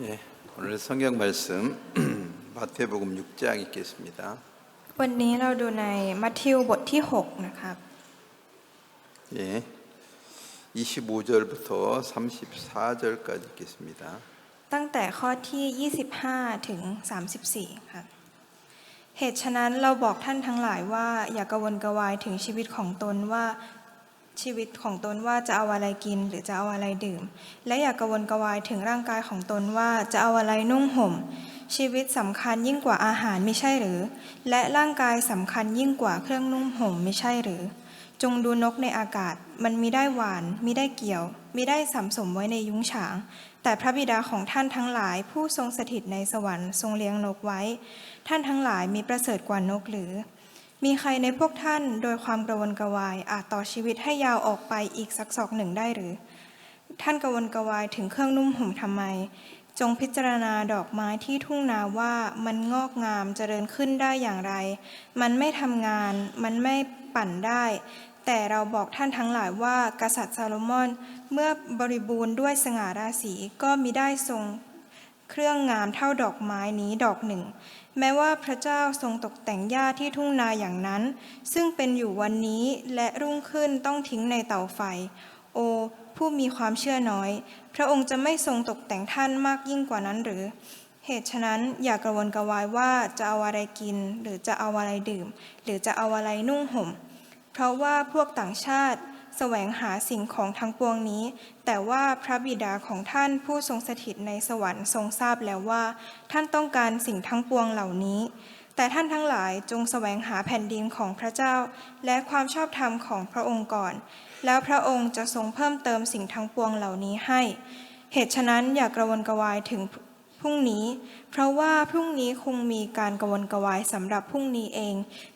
예, 오늘 성경 말씀 마태복음 6장 읽겠습니다. วันนี้เราดูในมัทธิวบทที่6นะครับ 예, 25절부터 34절까지 읽겠습니다. ตั้งแต่ข้อที่25ถึง34ครับเหตุฉะนั้นเราบอกท่านทั้งหลายว่าอย่ากระวนกระวายถึงชีวิตของตนว่าจะเอาอะไรกินหรือจะเอาอะไรดื่มและอย่ากระวนกระวายถึงร่างกายของตนว่าจะเอาอะไรนุ่งห่มชีวิตสำคัญยิ่งกว่าอาหารไม่ใช่หรือและร่างกายสำคัญยิ่งกว่าเครื่องนุ่งห่มไม่ใช่หรือจงดูนกในอากาศมันมิได้หวานมิได้เกี่ยวมิได้สะสมไว้ในยุ้งฉางแต่พระบิดาของท่านทั้งหลายผู้ทรงสถิตในสวรรค์ทรงเลี้ยงนกไว้ท่านทั้งหลายมีประเสริฐกว่านกหรือมีใครในพวกท่านโดยความกระวนกระวายอาจต่อชีวิตให้ยาวออกไปอีกสักศอกหนึ่งได้หรือท่านกระวนกระวายถึงเครื่องนุ่มห่มทำไมจงพิจารณาดอกไม้ที่ทุ่งนาว่ามันงอกงามเจริญขึ้นได้อย่างไรมันไม่ทำงานมันไม่ปั่นได้แต่เราบอกท่านทั้งหลายว่ากษัตริย์ซาโลมอนเมื่อบริบูรณ์ด้วยสง่าราศีก็มิได้ทรงเครื่องงามเท่าดอกไม้นี้ดอกหนึ่งแม้ว่าพระเจ้าทรงตกแต่งหญ้าที่ทุ่งนาอย่างนั้นซึ่งเป็นอยู่วันนี้และรุ่งขึ้นต้องทิ้งในเตาไฟโอผู้มีความเชื่อน้อยพระองค์จะไม่ทรงตกแต่งท่านมากยิ่งกว่านั้นหรือเหตุฉะนั้นอย่ากระวนกระวายว่าจะเอาอะไรกินหรือจะเอาอะไรดื่มหรือจะเอาอะไรนุ่งห่มเพราะว่าพวกต่างชาติแสวงหาสิ่งของทั้งปวงนี้แต่ว่าพระบิดาของท่านผู้ทรงสถิตในสวรรค์ทรงทราบแล้วว่าท่านต้องการสิ่งทั้งปวงเหล่านี้แต่ท่านทั้งหลายจงแสวงหาแผ่นดินของพระเจ้าและความชอบธรรมของพระองค์ก่อนแล้วพระองค์จะทรงเพิ่มเติมสิ่งทั้งปวงเหล่านี้ให้เหตุฉะนั้นอย่ากระวนกระวายถึงพรุ่งนี้เพราะว่าพรุ่งนี้คงมีการกระวนกระวายสำหรับพรุ่งนี้เอง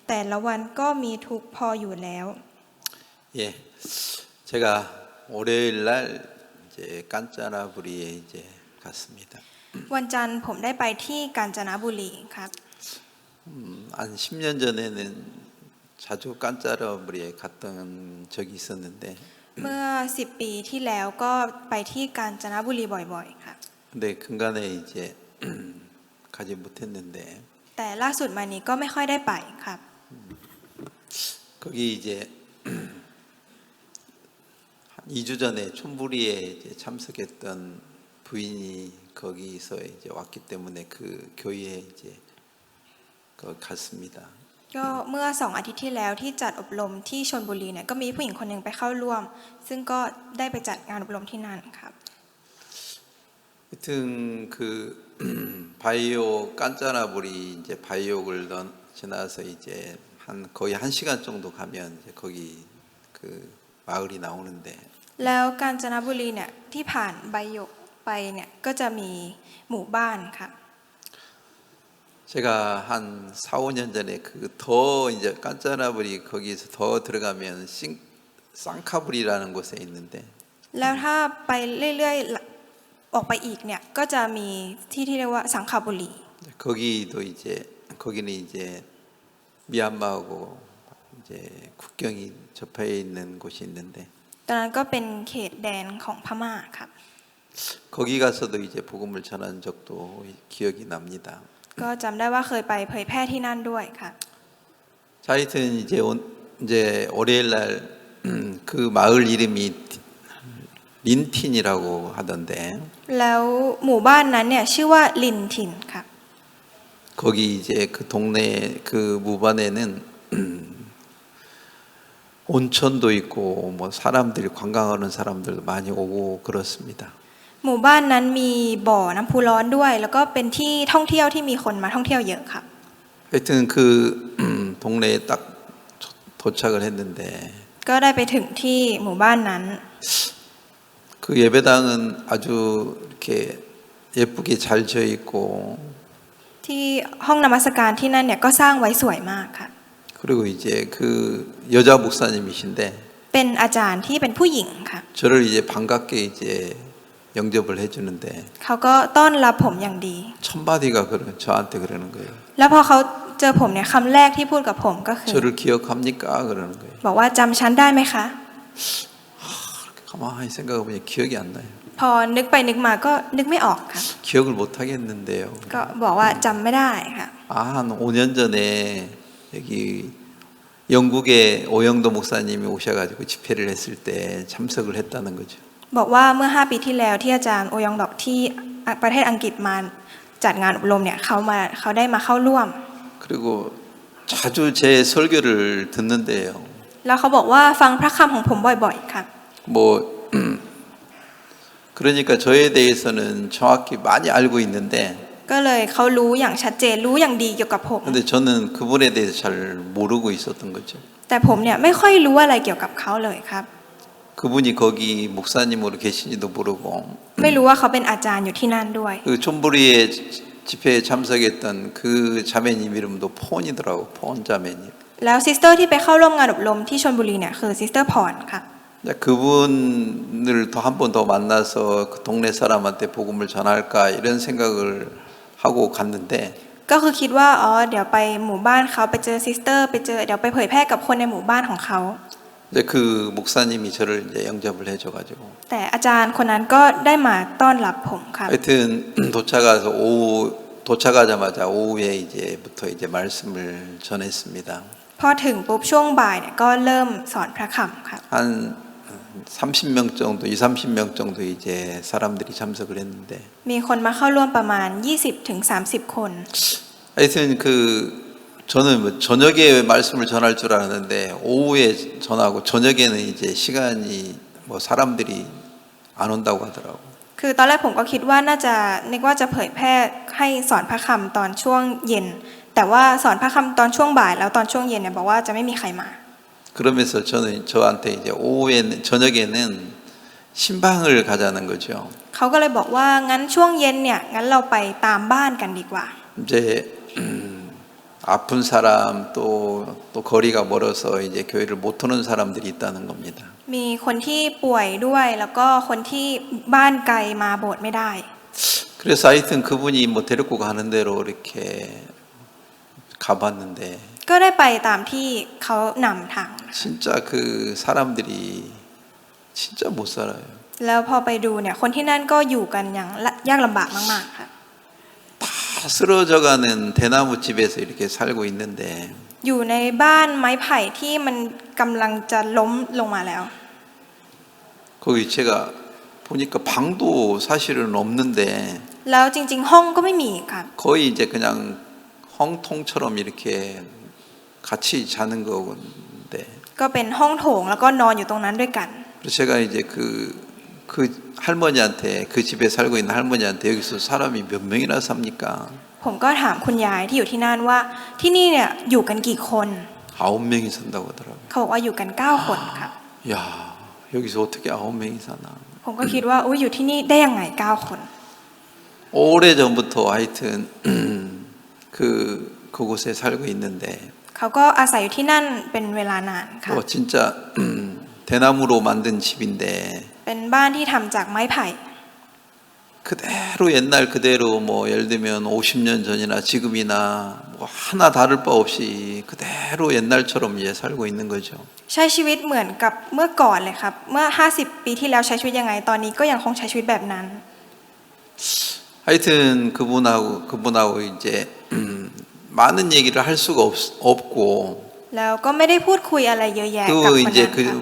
แต่ละวันก็มีทุกข์พออยู่แล้ว 예, 제가 월요일 날 이제 깐짜나부리에 이제 갔습니다. วันจันทร์ผมได้ไปที่กาญจนบุรีครับ 한 10년 전에는 자주 깐짜나부리에 갔던 적이 있었는데 เมื่อ10 ปีที่แล้วก็ไปที่กาญจนบุรีบ่อยๆครับ 근데 근간에 이제 가지 못했는데 แต่ล่าสุดมานี้ก็ไม่ค่อยได้ไปครับ 거기 이제 2주 전에 촌부리에 이제 참석했던 부인이 거기서 이제 왔기 때문에 그 교회에 이제 갔습니다. ก็เมื่อ2 อาทิตย์ที่แล้วที่จัดอบรมที่ชลบุรีเนี่ยก็มีผู้หญิงคนหนึ่งไปเข้าร่วมซึ่งก็ได้ไปจัดงานอบรมที่นั่นครับ 하여튼 그 바이오 깐짜나부리 이제 바이오를 지나서 이제 한 거의 1시간 정도 가면 이제 거기 그 마을이 나오는데 แล้วกาญจนบุรีเนี่ยที่ผ่านใบหยกไปเนี่ยก็จะมีหมู่บ้านครับ 제가 한 4, 5년 전에 그 더 이제 깐짜나부리 거기서 더 들어가면 쌍카부리라는 곳에 있는데 แล้วถ้าไปเรื่อยๆออกไปอีกเนี่ยก็จะมีที่เรียกว่าสังขบุรี 거기도 이제 거기는 이제 미얀마하고 이제 국경이 접해 있는 곳이 있는데 ตอนนั้นก็เป็นเขตแดนของพม่าครับ 거기 가서도 이제 복음을 전한 적도 기억이 납니다. ก็จำได้ว่าเคยไปเผยแพร่ที่นั่นด้วยค่ะ 자, 하여튼 이제 월요일 날 그 마을 이름이 린틴이라고 하던데 แล้วหมู่บ้านนั้นเนี่ยชื่อว่าลินทินค่ะ 거기 이제 그 동네 그 무반에는 온천도 있고 뭐 사람들이 관광하는 사람들도 많이 오고 그렇습니다. หมู่บ้านนั้นมีบ่อน้ำพุร้อนด้วยแล้วก็เป็นที่ท่องเที่ยวที่มีคนมาท่องเที่ยวเยอะค่ะ 하여튼 그 동네에 딱 도착을 했는데 ก็ได้ไปถึงที่หมู่บ้านนั้น 그 예배당은 아주 이렇게 예쁘게 잘 지어 있고 ที่ห้องนมัสการที่นั่นเนี่ยก็สร้างไว้สวยมากค่ะ 그리고 이제 그 여자 목사님이신데 เป็นอาจารย์ที่เป็นผู้หญิงค่ะ 저를 이제 반갑게 이제 영접을 해주는데 เขาก็ต้อนรับผมอย่างดี 첫마디가 저한테 그러는 거예요. แล้วพอเขาเจอผมเนี่ยคำแรกที่พูดกับผมก็คือ 저를 기억합니까? 그러는 거예요. บอกว่าจำฉันได้ไหมคะ 가만히 생각해보니 기억이 안 나요. พอนึกไปนึกมาก็นึกไม่ออกค่ะ 기억을 못 하겠는데요. ก็บอกว่าจำไม่ได้ค่ะ 한 5년 전에 여기 영국의 오영도 목사님이 오셔가지고 집회를 했을 때 참석을 했다는 거죠. บอกว่าเมื่อ 5 ปีที่แล้วที่อาจารย์โอยองดอกที่ประเทศอังกฤษมาจัดงานอบรมเนี่ยเขาได้มาเข้าร่วม 그리고 자주 제 설교를 듣는데요. แล้วเขาบอกว่าฟังพระคำของผมบ่อยๆค่ะ 뭐 그러니까 저에 대해서는 정확히 많이 알고 있는데 ก็เลยเขารู้อย่างชัดเจนรู้อย่างดีเกี่ยวกับผม 근데 저는 그분에 대해서 잘 모르고 있었던 거죠. แต่ผมเนี่ยไม่ค่อยรู้อะไรเกี่ยวกับเขาเลยครับ 그분이 거기 목사님으로 계신지도 모르고 ไม่รู้ว่าเขาเป็นอาจารย์อยู่ที่นั่นด้วย 그 촌부리의 집회에 참석했던 그 자매님 이름도 폰이더라고. 폰 자매님. แล้วซิสเตอร์ที่ไปเข้าร่วมงานอบรมที่ชลบุรีเนี่ยคือซิสเตอร์พรค่ะ 그분을 더 한 번 더 만나서 그 동네 사람한테 복음을 전할까 이런 생각을 하고 갔는데 ก็คือคิดว่าเดี๋ยวไปหมู่บ้านเขาไปเจอซิสเตอร์ไปเจอเดี๋ยวไปเผยแพร่กับคนในหมู่บ้านของเขา 이제 그 목사님이 저를 이제 영접을 해줘가지고 แต่อาจารย์คนนั้นก็ได้มาต้อนรับผมค่ะ 하여튼 도착하자마자 오후에 이제부터 이제 말씀을 전했습니다. พอถึงปุ๊บช่วงบ่ายเนี่ยก็เริ่มสอนพระคำค่ะ 한 30명 정도, 30명 정도 이제 사람들이 참석을 했는데 มีคนมาเข้าร่วมประมาณ 20-30 คน 하여튼 저는 뭐 저녁에 말씀을 전할 줄 알았는데 오후에 전하고 저녁에는 이제 시간이 뭐 사람들이 안 온다고 하더라고. คือตอนแรกผมก็คิดว่าน่าจะนึกว่าจะเผยแพร่ให้สอนพระคำตอนช่วงเย็น แต่ว่าสอนพระคำตอนช่วงบ่ายแล้วตอนช่วงเย็นเนี่ยบอกว่าจะไม่มีใครมา 그러면서 저한테 이제 저녁에는 신방을 가자는 거죠. เขาก็เลยบอกว่างั้นช่วงเย็นเนี่ยงั้นเราไปตามบ้านกันดีกว่า 이제 아픈 사람 또 거리가 멀어서 이제 교회를 못 오는 사람들이 있다는 겁니다. มีคนที่ป่วยด้วยแล้วก็คนที่บ้านไกลมาโบสถ์ไม่ได้ 그래서 하여튼 그분이 뭐 데리고 가는 대로 이렇게 가봤는데 ก็ได้ไปตามที่เขานำทาง 진짜 그 사람들이 진짜 못 살아요. แล้วพอไปดูเนี่ยคนที่นั่นก็อยู่กันอย่างยากลำบากมากๆค่ะ 다 쓰러져가는 대나무 집에서 이렇게 살고 있는데 อยู่ในบ้านไม้ไผ่ที่มันกำลังจะล้มลงมาแล้ว 거기 제가 보니까 방도 사실은 없는데 แล้วจริงๆห้องก็ไม่มีค่ะ 거의 이제 그냥 헝통처럼 이렇게 같이 자는 건데 ก็เป็นห้องโถงแล้วก็นอนอยู่ตรงนั้นด้วยกัน 그래서 제가 이제 그 할머니한테 그 집에 살고 있는 할머니한테 여기서 사람이 몇 명이나 삽니까? ผมก็ถามคุณยายที่อยู่ที่นั่นว่าที่นี่เนี่ยอยู่กันกี่คน 9명이 산다고 하더라고요. เขาบอกว่าอยู่กัน9คนค่ะ 야, 여기서 어떻게 9명이 사나? ผมก็คิดว่าอุ๊ยอยู่ที่นี่ได้ยังไง9คน 오래전부터 하여튼 그곳에 살고 있는데 เขาก็อาศัยอยู่ที่นั่นเป็นเวลานานค่ะ 진짜 대나무로 만든 집인데 เป็นบ้านที่ทำจากไม้ไผ่ 그대로 옛날 그대로 뭐 예를 들면 50년 전이나 지금이나 뭐 하나 다를 바 없이 그대로 옛날처럼 이제 살고 있는 거죠. ใช้ชีวิตเหมือนกับเมื่อก่อนเลยครับเมื่อ50 ปีที่แล้วใช้ชีวิตยังไงตอนนี้ก็ยังคงใช้ชีวิตแบบนั้น 하여튼 그분하고 이제 많은 얘기를 할 수가 없고 แล้วก็ไม่ได้พูดคุยอะไรเยอะแยะกับ 또 คนนั้น 이제 ค่ะ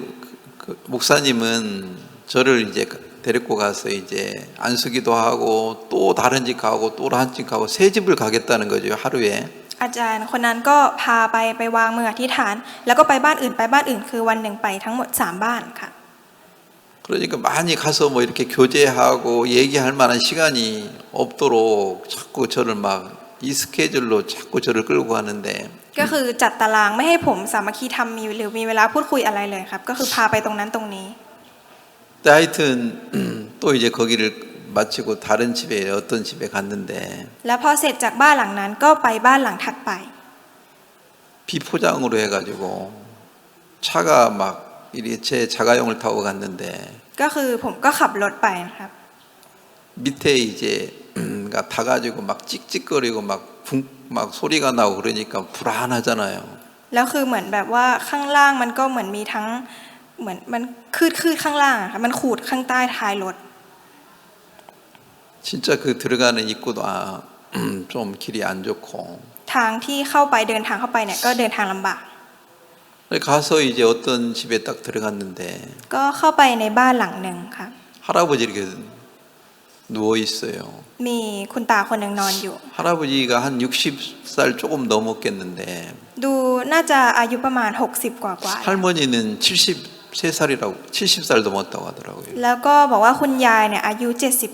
그 목사님은 저를 이제 데리고 가서 이제 안수기도 하고 또 다른 집 가고 또 다른 집 가고 세 집을 가겠다는 거죠 하루에. อาจารย์คนนั้นก็พาไปวางมืออธิษฐาน แล้วก็ไปบ้านอื่นคือวันหนึ่งไปทั้งหมด3บ้านค่ะ 그러니까 많이 가서 뭐 이렇게 교제하고 얘기할 만한 시간이 없도록 자꾸 저를 막 이 스케줄로 자꾸 저를 끌고 가는데 ก็คือจัดตารางไม่ให้ผมสามัคคีทำหรือมีเวลาพูดคุยอะไรเลยครับก็คือพาไปตรงนั้นตรงนี้ 근데 하여튼 또 이제 거기를 마치고 다른 집에 어떤 집에 갔는데 แล้วพอเสร็จจากบ้านหลังนั้นก็ไปบ้านหลังถัดไป 비포장으로 해가지고 차가 막 이렇게 제 자가용을 타고 갔는데 ก็คือผมก็ขับรถไปนะครับ 밑에 이제 타가지고 막 찍찍거리고 막 소리가 나고 그러니까 불안하잖아요. แล้วคือเหมือนแบบว่าข้างล่างมันก็เหมือนมีทั้งเหมือนมันคืดข้างล่างอะค่ะมันขูดข้างใต้ท้ายรถ 진짜 그 들어가는 입구도 좀 길이 안 좋고 ทางที่เข้าไปเดินทางเข้าไปเนี่ยก็เดินทางลำบาก 가서 이제 어떤 집에 딱 들어갔는데 ก็เข้าไปในบ้านหลังหนึ่งค่ะ 할아버지 이렇게 누워 있어요. มีคุณตาคนหนึ่งนอนอยู่ 할아버지가 한 60살 조금 넘었겠는데 ดูน่าจะอายุประมาณ60กว่า 할머니는 73살이라고 70살 넘었다고 하더라고요. แล้วก็บอกว่าคุณยายเนี่ยอายุ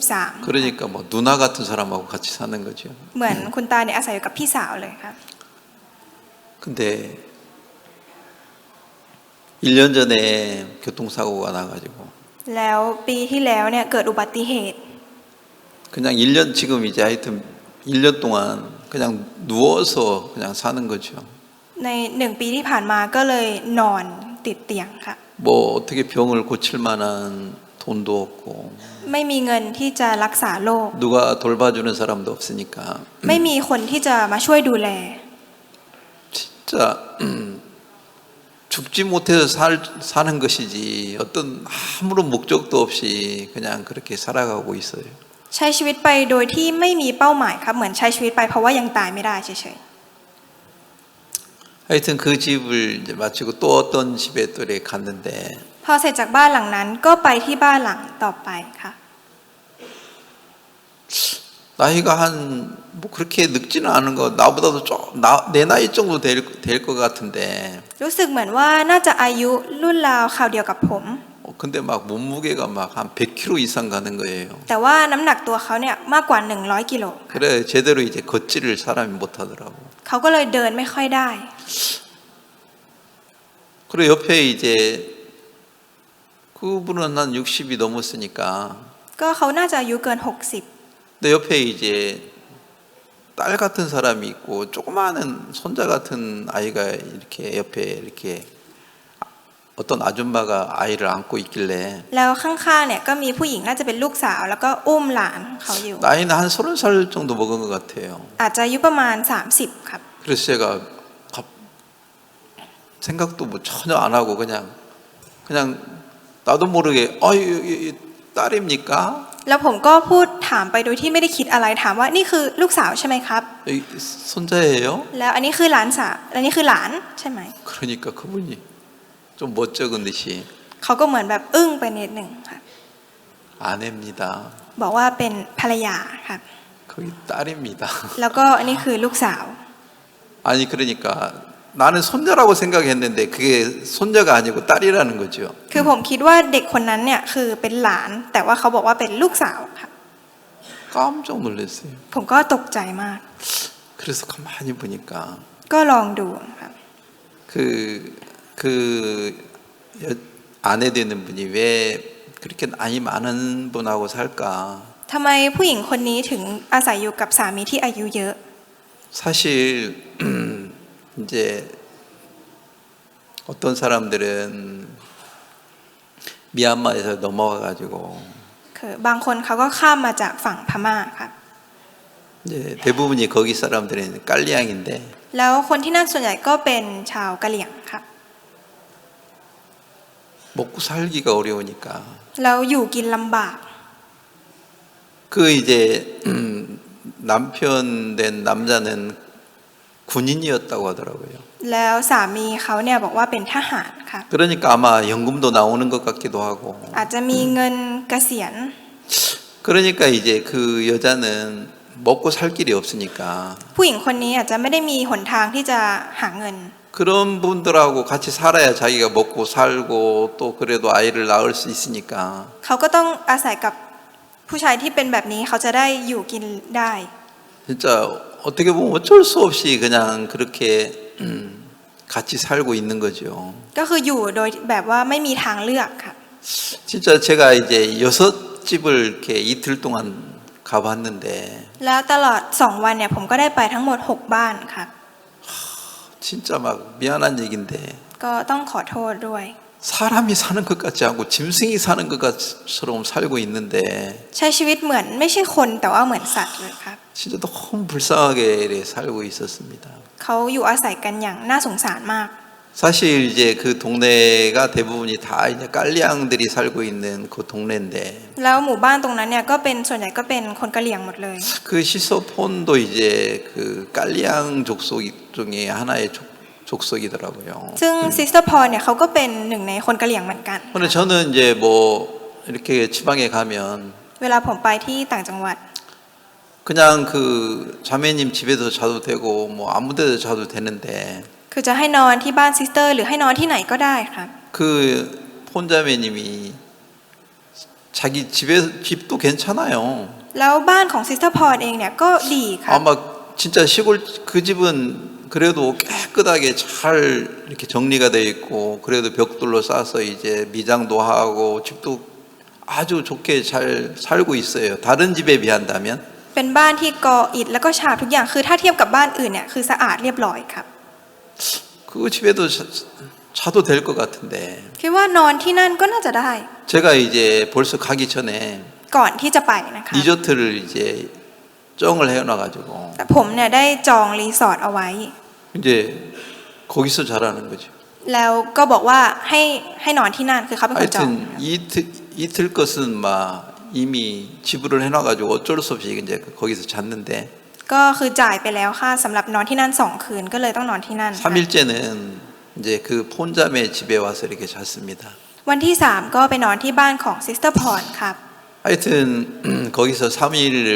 73 그러니까 뭐 누나 같은 사람하고 같이 사는 거죠. เหมือนคุณตาเนี่ยอาศัยอยู่กับพี่สาวเลยค่ะ 근데 1년 전에 교통사고가 나가지고 แล้วปีที่แล้วเนี่ยเกิดอุบัติเหตุ 그냥 1년 지금 이제 하여튼 1년 동안 그냥 누워서 그냥 사는 거죠. ใน1 ปีที่ผ่านมาก็เลยนอนติดเตียงค่ะ 뭐 어떻게 병을 고칠 만한 돈도 없고 ไม่มีเงินที่จะรักษาโรค 누가 돌봐주는 사람도 없으니까 ไม่มีคนที่จะมาช่วยดูแล 진짜 죽지 못해서 사는 것이지 어떤 아무런 목적도 없이 그냥 그렇게 살아가고 있어요. ใช้ชีวิตไปโดยที่ไม่มีเป้าหมายครับเหมือนใช้ชีวิตไปเพราะว่ายังตายไม่ได้เฉย 하여튼 그 집을 이제 마치고 또 어떤 집에 또 이렇게 갔는데 ๆพอเสร็จจากบ้านหลังนั้นก็ไปที่บ้านหลังต่อไปค่ะ 나이가 한 뭐 그렇게 늙지는 않은 거 나보다도 내 나이 정도 될 것 같은데 รู้สึกเหมือนว่าน่าจะอายุรุ่นราวคราวเดียวกับผม 근데 막 몸무게가 막 한 100kg 이상 가는 거예요. แต่ว่าน้ำหนักตัวเขาเนี่ยมากกว่า100กิโล 그래 제대로 이제 걷지를 사람이 못 하더라고. เขาก็เลยเดินไม่ค่อยได้ 그리고 옆에 이제 그분은 한 60이 넘었으니까 ก็เขาน่าจะอายุเกิน60 근데 옆에 이제 딸 같은 사람이 있고 조그마한 손자 같은 아이가 이렇게 옆에 이렇게 어떤 아줌마가 아이를 안고 있길래 แล้วข้างๆเนี่ยก็มีผู้หญิงน่าจะเป็นลูกสาวแล้วก็อุ้มหลานเขาอยู่ 나이는 한 30살 정도 먹은 것 같아요. อาจจะอายุประมาณ30ครับ 그래서 제가 생각도 뭐 전혀 안 하고 그냥 나도 모르게 이 딸입니까? แล้วผมก็พูดถามไปโดยที่ไม่ได้คิดอะไรถามว่านี่คือลูกสาวใช่ไหมครับ 이 손자예요? แล้วอันนี้คือหลานสาวอันนี้คือหลานใช่ไหม 그러니까 그분이 좀 멋쩍은 듯이 เขาก็เหมือนแบบอึ้งไปนิดหนึ่งค่ะ 아내입니다. บอกว่าเป็นภรรยาครับ 거기 딸입니다. แล้วก็อันนี้คือลูกสาว 아니 그러니까 나는 손자라고 생각했는데 그게 손자가 아니고 딸이라는 거죠. คือผมคิดว่าเด็กคนนั้นเนี่ยคือเป็นหลาน แต่ว่าเขาบอกว่าเป็นลูกสาวค่ะ 깜짝 놀랐어요. ผมก็ตกใจมาก 그래서 가만히 보니까 ก็ลองดูครับ 그 아내 되는 분이 왜 그렇게 나이 많은 분하고 살까? ทำไมผู้หญิงคนนี้ถึงอาศัยอยู่กับสามีที่อายุเยอะ 사실 이제 어떤 사람들은 미얀마에서 넘어와 가지고 คือบางคนเขาก็ข้ามมาจากฝั่งพม่าครับ 이제 대부분이 거기 사람들은 깔리앙인데 แล้วคนที่นั่นส่วนใหญ่ก็เป็นชาวกะเหรี่ยงครับ 먹고 살기가 어려우니까 แล้วอยู่กินลำบาก 그 이제 남편 된 남자는 군인이었다고 하더라고요. แล้วสามีเขาเนี่ยบอกว่าเป็นทหารค่ะ 그러니까 아마 연금도 나오는 것 같기도 하고 อาจจะมีเงินเกษียณ 그러니까 이제 그 여자는 먹고 살 길이 없으니까 ผู้หญิงคนนี้อาจจะไม่ได้มีหนทางที่จะหาเงิน 그런 분들하고 같이 살아야 자기가 먹고 살고 또 그래도 아이를 낳을 수 있으니까 เขาก็ต้องอาศัยกับผู้ชายที่เป็นแบบนี้เขาจะได้อยู่กินได้ 진짜 어떻게 보면 어쩔 수 없이 그냥 그렇게 같이 살고 있는 거죠. ก็คืออยู่โดยแบบว่าไม่มีทางเลือกค่ะ 진짜 제가 이제 6집을 이렇게 이틀 동안 가봤는데 แล้วตลอด2วันเนี่ยผมก็ได้ไปทั้งหมด6บ้านค่ะ 진짜 막 미안한 얘기인데 ก็ต้องขอโทษด้วย 사람이 사는 것 같지 않고 짐승이 사는 것처럼 살고 있는데 ใช้ชีวิตเหมือนไม่ใช่คนแต่ว่าเหมือนสัตว์เลยครับ 진짜 너무 불쌍하게 살고 있었습니다. เขาอยู่อาศัยกันอย่างน่าสงสารมาก 사실 이제 그 동네가 대부분이 다 이제 깔리앙들이 살고 있는 그 동네인데 แล้วหมู่บ้านตรงนั้นเนี่ยก็เป็นส่วนใหญ่ก็เป็นคนกะเหรี่ยงหมดเลย 그 시소폰도 이제 그 깔리앙 족속 중에 하나의 족속이더라고요. ซึ่งซิสเตอร์พอลเนี่ยเขาก็เป็นหนึ่งในคนกะเหรี่ยงเหมือนกัน 근데 저는 이제 뭐 이렇게 지방에 가면 เวลาผมไปที่ต่างจังหวัด 그냥 그 자매님 집에서 자도 되고 뭐 아무 데도 자도 되는데 คือจะให้นอนที่บ้านซิสเตอร์หรือให้นอนที่ไหนก็ได้ครับ 그 폰자매님이 자기 집도 괜찮아요. แล้วบ้านของซิสเตอร์พอลเองเนี่ยก็ดีครับ 아마 진짜 시골 그 집은 그래도 깨끗하게 잘 이렇게 정리가 돼 있고 그래도 벽돌로 싸서 이제 미장도 하고 집도 아주 좋게 잘 살고 있어요. 다른 집에 비한다면 เป็นบ้านที่ก่ออิฐแล้วก็ฉาบทุกอย่างคือถ้าเทียบกับบ้านอื่นเนี่ยคือสะอาดเรียบร้อยครับ 그 집에도 자도 될 것 같은데 คิดว่านอนที่นั่นก็น่าจะได้ 제가 이제 벌써 가기 전에 ก่อนที่จะไปนะคะ 리조트를 이제 정을 해놔가지고 แต่ผมเนี่ยได้จองรีสอร์ทเอาไว้ 이제 거기서 자라는 거죠. แล้วก็บอกว่าให้นอนที่นั่นคือเขาเป็นคนจอง 하여튼 이틀 것은 막 이미 지불을 해놔가지고 어쩔 수 없이 이제 거기서 잤는데 ก็คือจ่ายไปแล้วค่ะสำหรับนอนที่นั่น2 คืนก็เลยต้องนอนที่นั่นค่ะ 3일째는 이제 그 폰자매 집에 와서 이렇게 잤습니다. วันที่3ก็ไปนอนที่บ้านของซิสเตอร์พรครับ 하여튼 거기서 3일을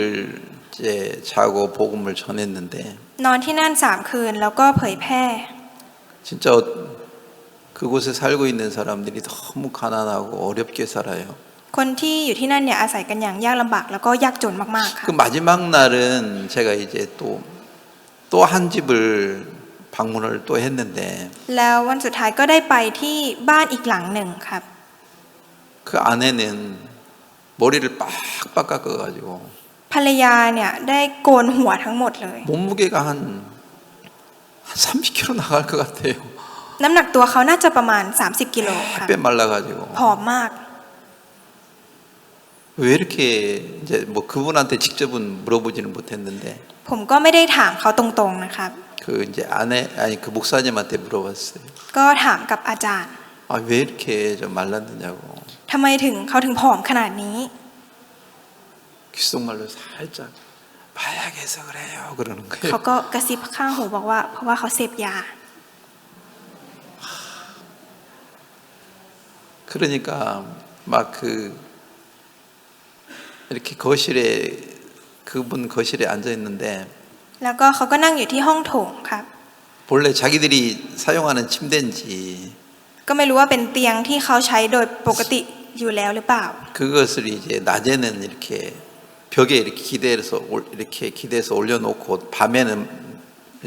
이제 자고 복음을 전했는데 นอนที่นั่น3 คืนแล้วก็เผยแพร่ 진짜 그곳에 살고 있는 사람들이 너무 가난하고 어렵게 살아요. คนที่อยู่ที่นั่นเนี่ยอาศัยกันอย่างยากลำบากแล้วก็ยากจนมากๆค่ะ 그 마지막 날은 제가 이제 또 한 집을 방문을 또 했는데 แล้ววันสุดท้ายก็ได้ไปที่บ้านอีกหลังหนึ่งครับ 그 아내는 머리를 빡빡 깎아가지고 ภรรยาเนี่ยได้โกนหัวทั้งหมดเลย 몸무게가 한 30kg 나갈 것 같아요. น้ำหนักตัวเขาน่าจะประมาณ30 กิโลค่ะ 햇볕 말라가지고 ผอมมาก 왜 이렇게 이제 뭐 그분한테 직접은 물어보지는 못했는데 ผมก็ไม่ได้ถามเขาตรงๆนะครับ 그 이제 그 목사님한테 물어봤어요. ก็ถามกับอาจารย์ 아, 왜 이렇게 좀 말랐느냐고. ทำไมเขาถึงผอมขนาดนี้ 귓속말로 살짝 마약해서 그래요. 그러는 เขา 거예요. ก็กระซิบข้างหูบอกว่าเพราะว่าเขาเสพยา 그러니까 막 이렇게 거실에 그분 거실에 앉아 있는데 แล้วก็เขาก็นั่งอยู่ที่ห้องโถงครับ 본래 자기들이 사용하는 침대인지 ก็ไม่รู้ว่าเป็นเตียงที่เขาใช้โดยปกติอยู่แล้วหรือเปล่า 그것을 이제 낮에는 이렇게 벽에 이렇게 기대서 올려놓고 밤에는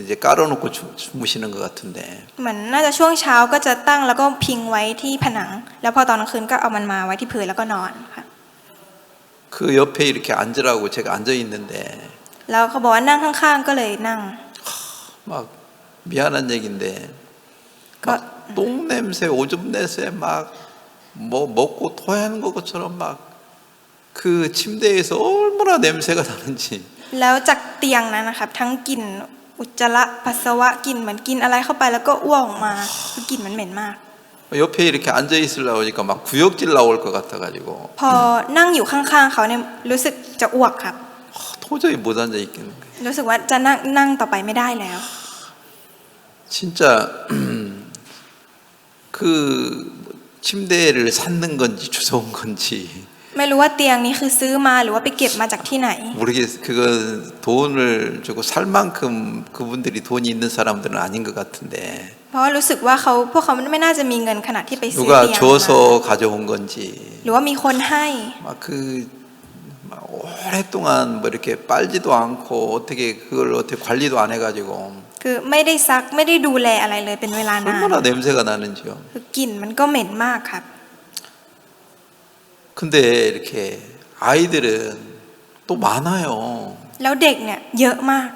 이제 깔아놓고 주무시는 것 같은데 เหมือนน่าจะช่วงเช้าก็จะตั้งแล้วก็พิงไว้ที่ผนัง แล้วพอตอนกลางคืนก็เอามันมาไว้ที่พื้นแล้วก็นอนค่ะ 그 옆에 이렇게 앉으라고 제가 앉아 있는데 แล้วเขาบอกว่านั่งข้างๆก็เลยนั่ง 막 미안한 얘기인데 막 똥 냄새, 오줌 냄새 막 뭐 먹고 토하는 것처럼 막 그 침대에서 얼마나 냄새가 나는지 แล้วจากเตียงนั้นนะครับทั้งกลิ่นอุจจาระปัสสาวะกลิ่นเหมือนกินอะไรเข้าไปแล้วก็อ้วกออกมาคือกลิ่นมันเหม็นมาก 옆에 이렇게 앉아 있으려고 하니까 막 구역질 나올 것 같아가지고 พอนั่งอยู่ข้างๆเขาเนี่ยรู้สึกจะอ้วกครับ 도저히 못 앉아 있겠는 거예요. รู้สึกว่าจะนั่งต่อไปไม่ได้แล้ว 진짜 그 침대를 샀는 건지 주워온 건지 ไม่รู้ว่าเตียงนี้คือซื้อมาหรือว่าไปเก็บมาจากที่ไหน 모르겠어요. 그건 돈을 주고 살 만큼 그분들이 돈이 있는 사람들은 아닌 것 같은데 เพราะรู้สึกว่าพวกเขาไม่น่าจะมีเงินขนาดที่ไปซื้อ 누가 เตียงมา 줘서 가져온 건지 หรือว่ามีคนให้ 막 오랫동안 뭐 이렇게 빨지도 않고 어떻게 그걸 어떻게 관리도 안 해가지고 คือไม่ได้ซักไม่ได้ดูแลอะไรเลยเป็นเวลานาน 얼마나 냄새가 나는지요. คือกลิ่นมันก็เหม็นมากครับ 근데 이렇게 아이들은 또 많아요. แล้วเด็กเนี่ยเยอะมาก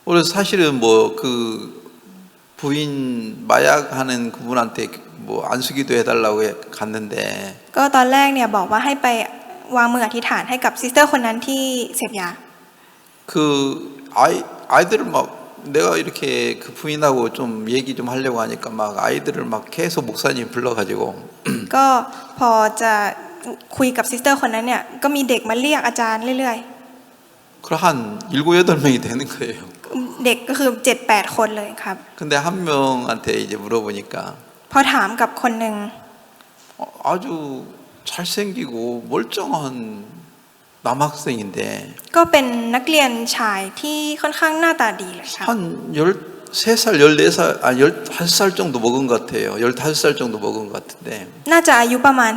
그래서 사실은 뭐 그 부인 마약하는 그분한테 뭐 안수기도 해달라고 갔는데 ก็ตอนแรกเนี่ยบอกว่าให้ไปวางมืออธิษฐานให้กับซิสเตอร์คนนั้นที่เสพยา 그 아이들을 막 내가 이렇게 그 부인하고 좀 얘기 좀 하려고 하니까 막 아이들을 막 계속 목사님 불러가지고 ก็พอจะคุยกับซิสเตอร์คนนั้นเนี่ยก็มีเด็กมาเรียกอาจารย์เรื่อย 그럼 한 7, 8명이 되는 거예요. ๆ เด็กก็คือ 7-8 คนเลยครับ 근데 한 명한테 이제 물어보니까 พอถามกับคนหนึ่ง 아주 잘생기고 멀쩡한 남학생인데 ก็เป็นนักเรียนชายที่ค่อนข้างหน้าตาดีเลยครับ 한 13살, 14살, 아 15살 정도 먹은 것 같아요. 15살 정도 먹은 것 같은데 น่าจะอายุประมาณ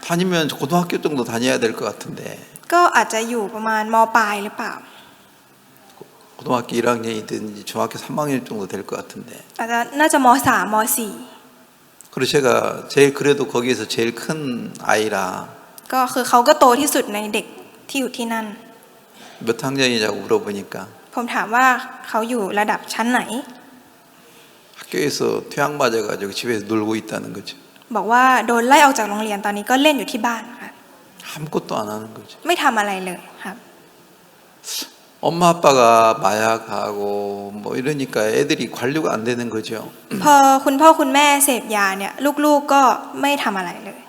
다니면 고등학교 정도 다녀야 될 것 같은데 15 ก็อาจจะอยู่ประมาณมปลายหรือเปล่า 고등학교 1학년이든 중학교 3학년 정도 될 것 같은데 อาจจะน่าจะม3ม4 그리고 제가 제일 그래도 거기에서 제일 큰 아이라 ก็คือเขาก็โตที่สุดในเด็กที่อยู่ที่นั่น 몇 학년이냐고 물어보니까 ผมถามว่าเขาอยู่ระดับชั้นไหน 학교에서 퇴학 맞아가지고 집에서 놀고 있다는 거죠. บอกว่าโดนไล่ออกจากโรงเรียนตอนนี้ก็เล่นอยู่ที่บ้านค่ะ 아무것도 안 하는 거죠. ไม่ทำอะไรเลยครับ 엄마 아빠가 마약하고 뭐 이러니까 애들이 관리가 안 되는 거죠. พอคุณพ่อคุณแม่เสพยาเนี่ยลูกๆก็ไม่ทำอะไรเลย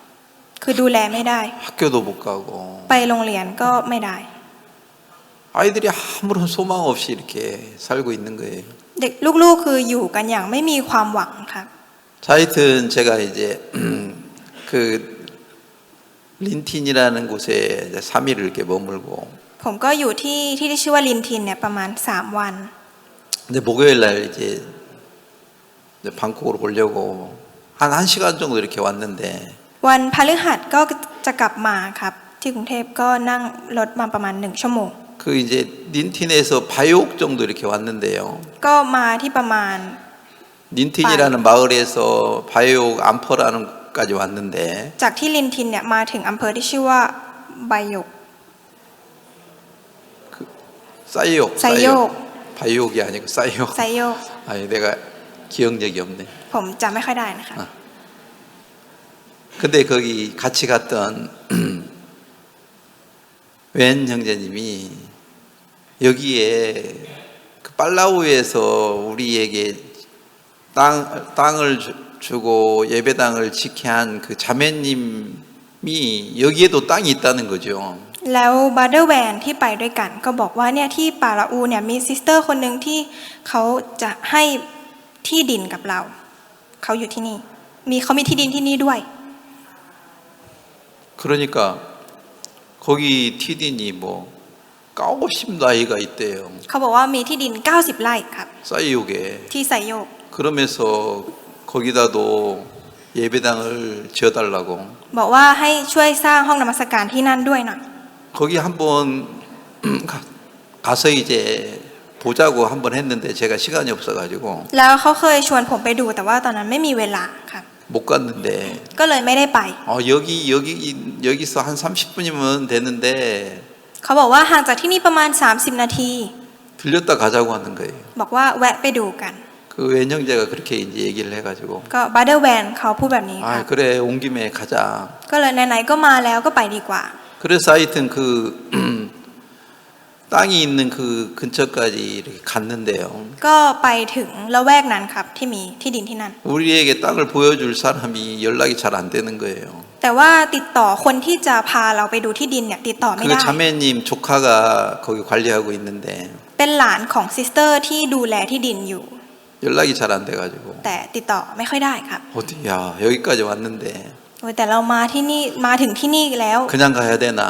คือดูแลไม่ได้ 학교도 못 가고 ไปโรงเรียนก็ไม่ได้ 아이들이 아무런 소망 없이 이렇게 살고 있는 거예요. เด็กลูกๆคืออยู่กันอย่างไม่มีความหวังครับ 자, 하여튼 제가 이제 그 린틴이라는 곳에 이제 3일을 이렇게 머물고 ผมก็อยู่ที่ชื่อว่าลินทินเนี่ยประมาณ3 วัน 근데 목요일 날 이제 방콕으로 오려고 한 1시간 정도 이렇게 왔는데 วันพฤหัสก็จะกลับมาครับที่กรุงเทพก็นั่งรถมาประมาณ1 ชั่วโมง 그 이제 닌틴에서 바이옥 정도 이렇게 왔는데요. ก็มาที่ประมาณ 닌틴이라는 마을에서 바이옥 암퍼라는 곳까지 왔는데 จากที่ลินทินเนี่ยมาถึงอำเภอที่ชื่อว่าไบโยก 싸이옥, 싸이옥. 바이옥이 아니고 싸이옥. ไซโยก 아니 내가 기억력이 없네. ผมจำไม่ค่อยได้นะคะ 근데 거기 같이 갔던 웬 형제님이 여기에 그 팔라우에서 우리에게 땅을 주고 예배당을 지켜야 한 그 자매님이 여기에도 땅이 있다는 거죠. แล้วบาร์เดอร์แวนที่ไปด้วยกันก็บอกว่าเนี่ยที่ปาราอูเนี่ยมีซิสเตอร์คนหนึ่งที่เขาจะให้ที่ดินกับเราเขาอยู่ที่นี่เขามีที่ดินที่นี่ด้วย 그러니까 거기 티딘이 뭐 90 나이가 있대요. เขาบอกว่ามีที่ดิน90 ไร่ครับ 싸이옥에. ที่ไซโยก 그러면서 거기다도 예배당을 지어달라고. บอกว่าให้ช่วยสร้างห้องนมัสการที่นั่นด้วยหน่อย 거기 한번 가서 이제 보자고 한번 했는데 제가 시간이 없어가지고 แล้วเขาเคยชวนผมไปดูแต่ว่าตอนนั้นไม่มีเวลาครับ 못 갔는데 ก็เลยไม่ได้ไป 여기서 한 30분이면 되는데 เขาบอกว่าห่างจากที่นี่ประมาณ30 นาที 들렸다 가자고 하는 거예요. บอกว่าแวะไปดูกัน 그 웬형제가 그렇게 이제 얘기를 해가지고 ก็บาร์เดอร์แวนเขาพูดแบบนี้ครับ 아 그래 온 김에 가자. ก็เลยไหนๆก็มาแล้วก็ไปดีกว่า 그래서 하여튼 그 땅이 있는 그 근처까지 이렇게 갔는데요. ก็ไปถึงละแวกนั้นครับที่มีที่ดินที่นั่น 우리에게 땅을 보여줄 사람이 연락이 잘 안 되는 거예요. แต่ว่าติดต่อคนที่จะพาเราไปดูที่ดินเนี่ยติดต่อไม่ 그 ได้ 자매님 조카가 거기 관리하고 있는데 เป็นหลานของซิสเตอร์ที่ดูแลที่ดินอยู่ 연락이 잘 안 돼가지고 แต่ติดต่อไม่ค่อยได้ครับ 어디야 여기까지 왔는데 โอ้ยแต่เรามาที่นี่มาถึงที่นี่แล้ว 그냥 가야 되나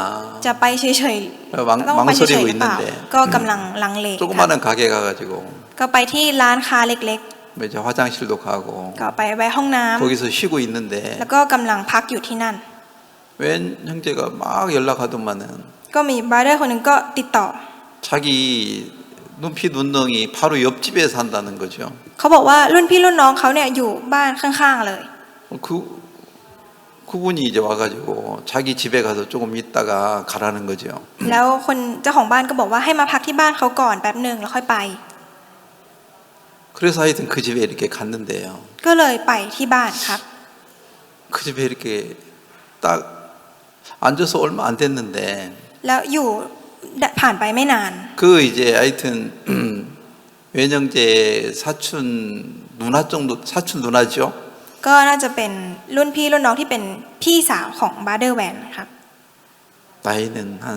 จะไปเฉยๆต้องไปเฉย 망설이고 ๆหรือเปล่า 있는데 ก็กำลังลังเลครับ 조그마한 가게 가가지고 ก็ไปที่ร้านค้าเล็ก 뭐 이제 화장실도 가고 ๆ ก็ไปแวะห้องน้ำ 거기서 쉬고 있는데 แล้วก็กำลังพักอยู่ที่นั่น 웬 형제가 막 연락하더만은 ก็มีบราเดอร์คนหนึ่งก็ติดต่อ 자기 눈피 눈덩이 바로 옆집에 산다는 거죠. เขาบอกว่ารุ่นพี่รุ่นน้องเขาเนี่ยอยู่บ้านข้างๆเลย 그분이 이제 와가지고 자기 집에 가서 조금 있다가 가라는 거죠. แล้วคนเจ้าของบ้านก็บอกว่าให้มาพักที่บ้านเขาก่อนแป๊บหนึ่งแล้วค่อยไป 그래서 하여튼 그 집에 이렇게 갔는데요. ก็เลยไปที่บ้านครับ 그 집에 이렇게 딱 앉아서 얼마 안 됐는데 แล้วอยู่ผ่านไปไม่นาน 그 이제 하여튼 외형제 사촌 누나 정도 사촌 누나죠. ก็น่าจะเป็นรุ่นพี่รุ่นน้องที่เป็นพี่สาวของบาเดอร์แวนครับ 나이는 한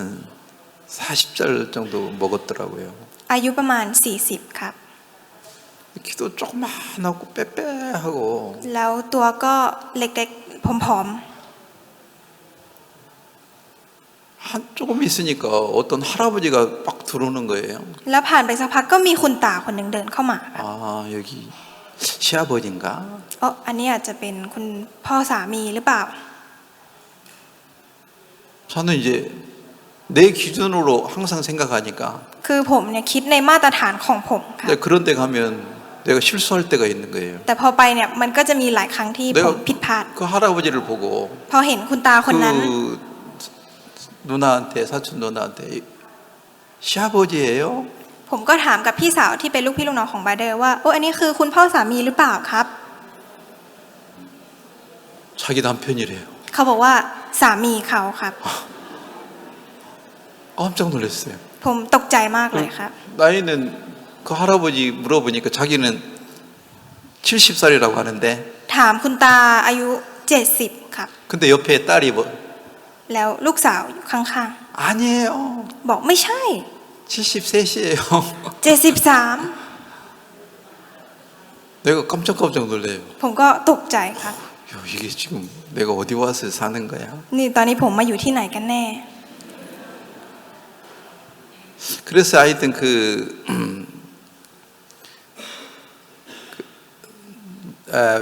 40살 정도 먹었더라고요. อายุประมาณ 40 ครับ 키도 조그만하고 빼빼하고 แล้วตัวก็เล็กๆผอม 한 조금 있으니까 어떤 할아버지가 막 들어오는 거예요. ๆแล้วผ่านไปสักพักก็มีคุณตาคนหนึ่งเดินเข้ามาครับ 아 여기 시아버지인가? อันนี้อาจจะเป็นคุณพ่อสามีหรือเปล่า 저는 이제 내 기준으로 항상 생각하니까 คือผมเนี่ยคิดในมาตรฐานของผมครับ 근데 그런 데 가면 내가 실수할 때가 있는 거예요. แต่พอไปเนี่ยมันก็จะมีหลายครั้งที่ผมผิดพลาด 그 할아버지를 보고 พอเห็นคุณตาคนนั้น 그 누나한테 사촌 누나한테 시아버지예요? ผมก็ถามกับพี่สาวที่เป็นลูกพี่ลูกน้องของบาเดอร์ว่าอันนี้คือคุณพ่อสามีหรือเปล่าครับ 자기 남편이래요. เขาบอกว่าสามีเขาครับ 깜짝 놀랐어요. ผมตกใจมากเลยครับ 나이는 그 할아버지 물어보니까 자기는 70살이라고 하는데 ถามคุณตาอายุ 70 ครับ 근데 옆에 딸이 뭐 แล้วลูกสาวอยู่ข้าง 아니에요. ๆ บอกไม่ใช่ 73이에요. 73 내가 깜짝깜짝 놀래요. ผมก็ตกใจครับ 야, 이게 지금 내가 어디 와서 사는 거야? นี่ตอนนี้ผมมาอยู่ที่ไหนกันแน่ 그래서 하여튼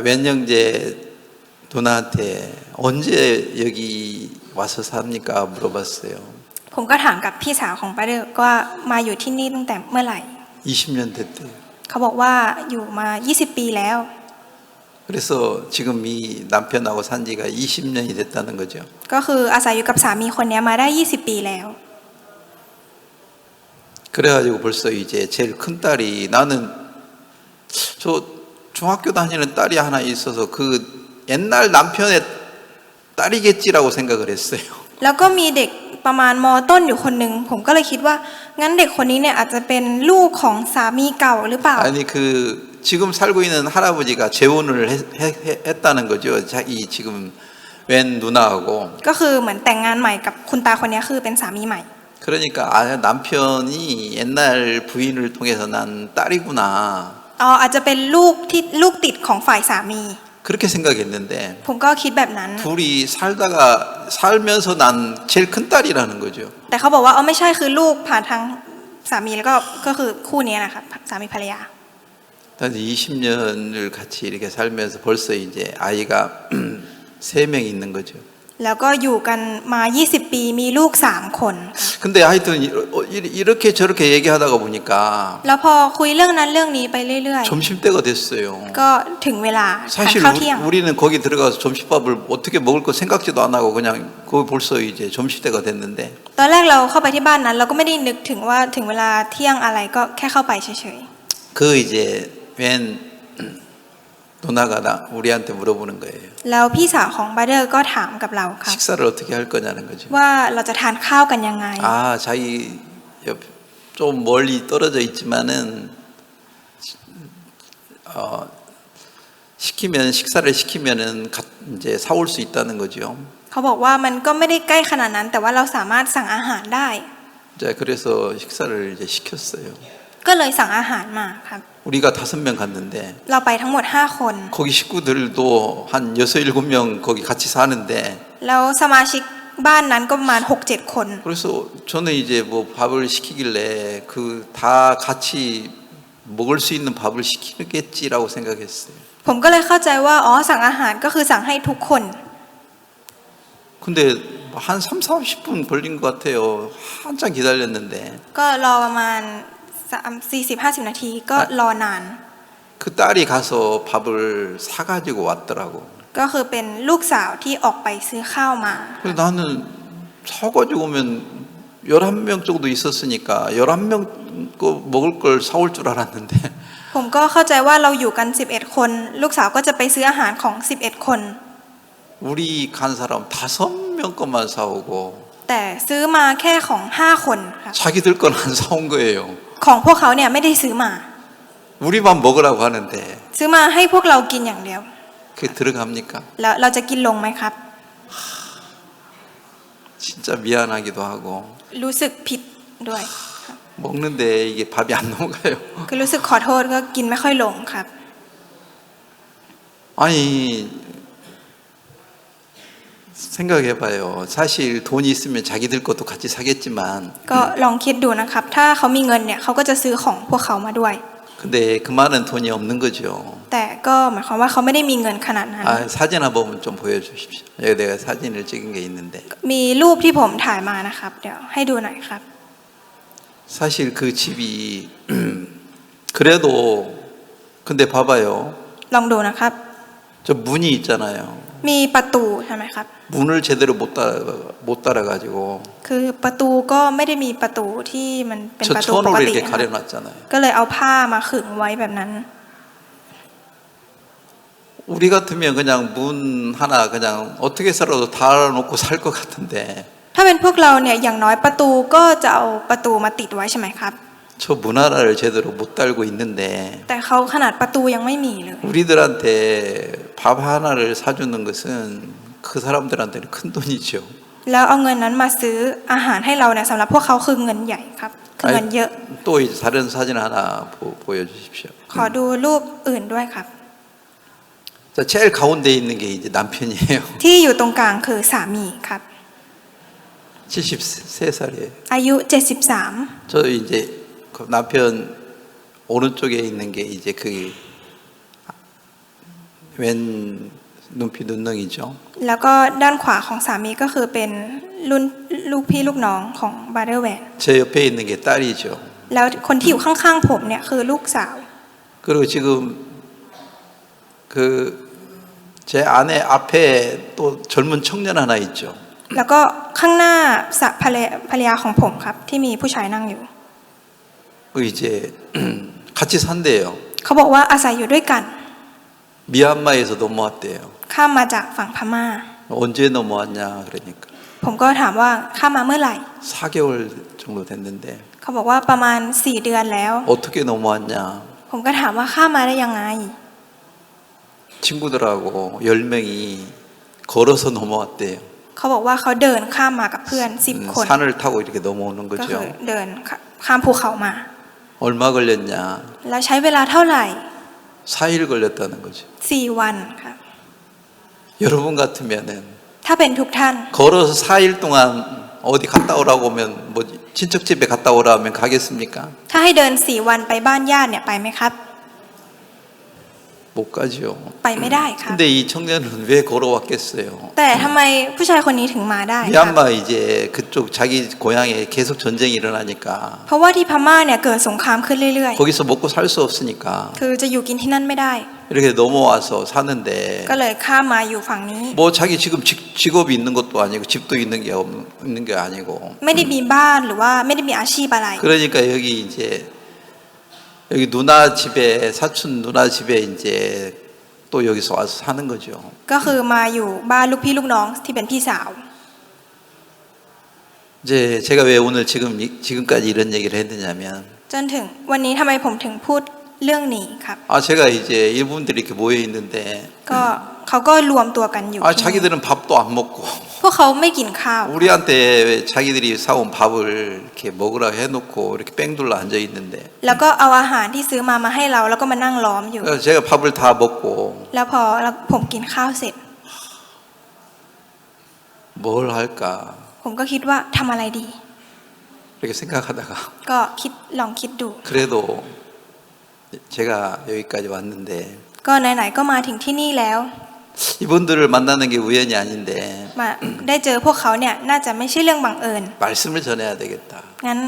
웬영제 누나한테 언제 여기 와서 삽니까? 물어봤어요. ผมก็ถามกับพี่สาวของบาเดอร์ว่ามาอยู่ที่นี่ตั้งแต่เมื่อไหร่ 20년 됐대요. เขาบอกว่าอยู่มา 20 ปีแล้ว 그래서 지금 이 남편하고 산 지가 20년이 됐다는 거죠. ก็คืออาศัยอยู่กับสามีคนนี้มาได้ 20 ปีแล้ว 그래가지고 벌써 이제 제일 큰 딸이 나는 저 중학교 다니는 딸이 하나 있어서 그 옛날 남편의 딸이겠지라고 생각을 했어요. แล้วก็มีเด็กประมาณม.ต้นอยู่คนหนึ่งผมก็เลยคิดว่างั้นเด็กคนนี้เนี่ยอาจจะเป็นลูกของสามีเก่าหรือเปล่า 아니 그 지금 살고 있는 할아버지가 재혼을 했다는 거죠. 이 지금 웬 누나하고. ก็คือเหมือนแต่งงานใหม่กับคุณตาคนนี้คือเป็นสามีใหม่ 그러니까 남편이 옛날 부인을 통해서 난 딸이구나. อาจจะเป็นลูกติดของฝ่ายสามี 그렇게 생각했는데 ผมก็คิดแบบนั้น 둘이 살면서 난 제일 큰 딸이라는 거죠. แต่เขาบอกว่าไม่ใช่คือลูกผ่านทางสามีแล้วก็คือคู่นี้นะครับสามีภรรยา 단지 20년을 같이 이렇게 살면서 벌써 이제 아이가 3명 있는 거죠. แล้วก็อยู่กันมา 20 ปีมีลูก 3 คน 근데 하여튼 이렇게 저렇게 얘기하다가 보니까 แล้วพอคุยเรื่องนั้นเรื่องนี้ไปเรื่อย 점심 때가 됐어요. ๆ ก็ถึงเวลาทาน 사실 ข้าวเที่ยง 우리는 거기 들어가서 점심밥을 어떻게 먹을 거 생각지도 안 하고 그냥 거기 벌써 이제 점심 때가 됐는데 ตอนแรกเราเข้าไปที่บ้านนั้นเราก็ไม่ได้นึกถึงว่าถึงเวลาเที่ยงอะไรก็แค่เข้าไปเฉย 그 이제 웬 누나가 우리한테 물어보는 거예요. ๆ แล้วพี่สาวของบาเดอร์ก็ถามกับเราครับ 식사를 어떻게 할 거냐는 거죠. ว่าเราจะทานข้าวกันยังไง 자기 좀 멀리 떨어져 있지만은 식사를 시키면은 이제 사올 수 있다는 거죠. เขาบอกว่ามันก็ไม่ได้ใกล้ขนาดนั้น แต่ว่าเราสามารถสั่งอาหารได้ 자, 그래서 식사를 이제 시켰어요. ก็เลยสั่งอาหารมาครับ 우리가 5명 갔는데 เราไปทั้งหมด 5 คน 거기 식구들도 한 6, 7명 거기 같이 사는데 แล้วสมาชิกบ้านนั้นก็ประมาณ 6-7 คน 그래서 저는 이제 뭐 밥을 시키길래 그 다 같이 먹을 수 있는 밥을 시키겠지라고 생각했어요. ผมก็เลยเข้าใจว่าสั่งอาหารก็คือสั่งให้ทุกคน 근데 한 30-40분 걸린 것 같아요. 한참 기다렸는데 ก็รอประมาณ 40-50 นาทีก็รอนาน 그 딸이 가서 밥을 사가지고 왔더라고. ก็คือเป็นลูกสาวที่ออกไปซื้อข้าวมา 그래서 나는 사가지고 오면 11명 정도 있었으니까 11명 거 먹을 걸 사올 줄 알았는데 ผมก็เข้าใจว่าเราอยู่กัน 11 คน ลูกสาวก็จะไปซื้ออาหารของ 11 คน 우리 간 사람 5명 것만 사오고 แต่ซื้อมาแค่ของ 5 คนครับ 자기들 건 안 사온 거예요. ของพวกเขาเนี่ยไม่ได้ซื้อมา 우리만 먹으라고 하는데 ซื้อมาให้พวกเรากินอย่างเดียว 그게 들어갑니까? แล้วเราจะกินลงไหมครับ 진짜 미안하기도 하고 รู้สึกผิดด้วย 먹는데 이게 밥이 안 넘어가요. คือรู้สึกขอโทษก็กินไม่ค่อยลงครับ 아니 생각해봐요. 사실 돈이 있으면 자기들 것도 같이 사겠지만 ก็ลองคิดดูนะครับ ถ้าเขามีเงินเนี่ยเขาก็จะซื้อของพวกเขามาด้วย 근데 그 많은 돈이 없는 거죠. แต่ก็หมายความว่าเขาไม่ได้มีเงินขนาดนั้น 사진 한 번만 좀 보여주십시오. 여기 내가 사진을 찍은 게 있는데 มีรูปที่ผมถ่ายมานะครับ เดี๋ยวให้ดูหน่อยครับ 사실 그 집이 그래도 근데 봐봐요. ลองดูนะครับ 저 문이 있잖아요. มีประตูใช่ไหมครับ 문을 제대로 못 따라가지고 คือประตูก็ไม่ได้มีประตูที่มันเป็น 저 ประตูปก 천으로 ติ 이렇게 นะครับ 가려놨잖아요. ก็เลยเอาผ้ามาขึงไว้แบบนั้น 우리 같으면 그냥 문 하나 그냥 어떻게 살아도 달아놓고 살 것 같은데 ถ้าเป็นพวกเราเนี่ยอย่างน้อยประตูก็จะเอาประตูมาติดไว้ใช่ไหมครับ 저 문 하나를 제대로 못 달고 있는데 แต่เขาขนาดประตูยังไม่มีเลย 우리들한테 밥 하나를 사주는 것은 그 사람들한테는 큰 돈이죠. แล้วเอาเงินนั้นมาซื้ออาหารให้เราเนี่ยสำหรับพวกเขาคือเงินใหญ่ครับคือเงินเยอะ 또 이제 다른 사진 하나 보여주십시오. ขอดูรูปอื่นด้วยครับ 자, 제일 가운데 있는 게 이제 남편이에요. ที่อยู่ตรงกลางคือสามีครับ 73살이에요. อายุ 73 저 이제 그 남편 오른쪽에 있는 게 이제 그 왼 눈피 눈능이죠. แล้วก็ด้านขวาของสามีก็คือเป็นรุ่นลูกพี่ลูกน้องของบาร์เดอร์แวน 제 옆에 있는 게 딸이죠. แล้วคนที่อยู่ข้างๆผมเนี่ยคือลูกสาว 그리고 지금 그 제 아내 앞에 또 젊은 청년 하나 있죠. แล้วก็ข้างหน้าภรรยาของผมครับที่มีผู้ชายนั่งอยู่ 그 이제 같이 산대요. เขาบอกว่าอาศัยอยู่ด้วยกัน 미얀마에서 넘어왔대요. ข้ามมาจากฝั่งพม่า 언제 넘어왔냐 그러니까 ผมก็ถามว่าข้ามมาเมื่อไหร่ 4개월 정도 됐는데 เขาบอกว่าประมาณ4 เดือนแล้ว 어떻게 넘어왔냐. ผมก็ถามว่าข้ามมาได้ยังไง 친구들하고 10명이 걸어서 넘어왔대요. เขาบอกว่าเขาเดินข้ามมากับเพื่อน10 คน 산을 타고 이렇게 넘어오는 ก็คือ 거죠. เดินข้ามภูเขามา 얼마 걸렸냐. แล้วใช้เวลาเท่าไหร่ 4일 걸렸다는 거죠. 4 วันครับ 여러분 같으면은 ถ้าเป็นทุกท่าน 걸어서 4일 동안 어디 갔다 오라고 하면 뭐 친척 집에 갔다 오라 하면 가겠습니까? ถ้าให้เดิน4 วันไปบ้านญาติเนี่ยไปไหมครับ 못 가죠. ไปไม่ได้ครับ 근데 이 청년은 왜 걸어왔겠어요? แต่ทำไมผู้ชายคนนี้ถึงมาได้ครับ 미얀마 이제 그쪽 자기 고향에 계속 전쟁이 일어나니까 เพราะว่าที่พม่าเนี่ยเกิดสงครามขึ้นเรื่อย 거기서 먹고 살 수 없으니까 ๆ คือจะอยู่กินที่นั่นไม่ได้ 이렇게 넘어와서 사는데 ก็เลยข้ามมาอยู่ฝั่งนี้ 뭐 자기 지금 직업이 있는 것도 아니고 집도 있는 게 아니고 ไม่ได้มีบ้านหรือว่าไม่ได้มีอาชีพอะไร 그러니까 여기 누나 집에 사촌 누나 집에 이제 또 여기서 와서 사는 거죠. ก็คือมาอยู่บ้านลูกพี่ลูกน้องที่เป็นพี่สาว 이제 제가 왜 오늘 지금까지 이런 얘기를 했느냐면 จนถึงวันนี้ทำไมผมถึงพูดเรื่องนี้ครับ 제가 이제 이분들이 이렇게 모여 있는데 ก็เขาก็รวมตัวกันอยู่ที่นี่ 자기들은 밥도 안 먹고 พวกเขาไม่กินข้าว 우리한테 자기들이 사온 밥을 이렇게 먹으라 해놓고 이렇게 뺑둘러 앉아 있는데 แล้วก็เอาอาหารที่ซื้อมาให้เราแล้วก็มานั่งล้อมอยู่ 그래서 제가 밥을 다 먹고 แล้วพอผมกินข้าวเสร็จ 뭘 할까 ผมก็คิดว่าทำอะไรดี 이렇게 생각하다가 ก็ลองคิดดู 그래도 제가 여기까지 왔는데 ก็ไหนๆก็มาถึงที่นี่แล้ว 이분들을 만나는 게 우연이 아닌데 มาได้เจอพวกเขาเนี่ยน่าจะไม่ใช่เรื่องบังเอิญ 말씀을 전해야 되겠다. งั้น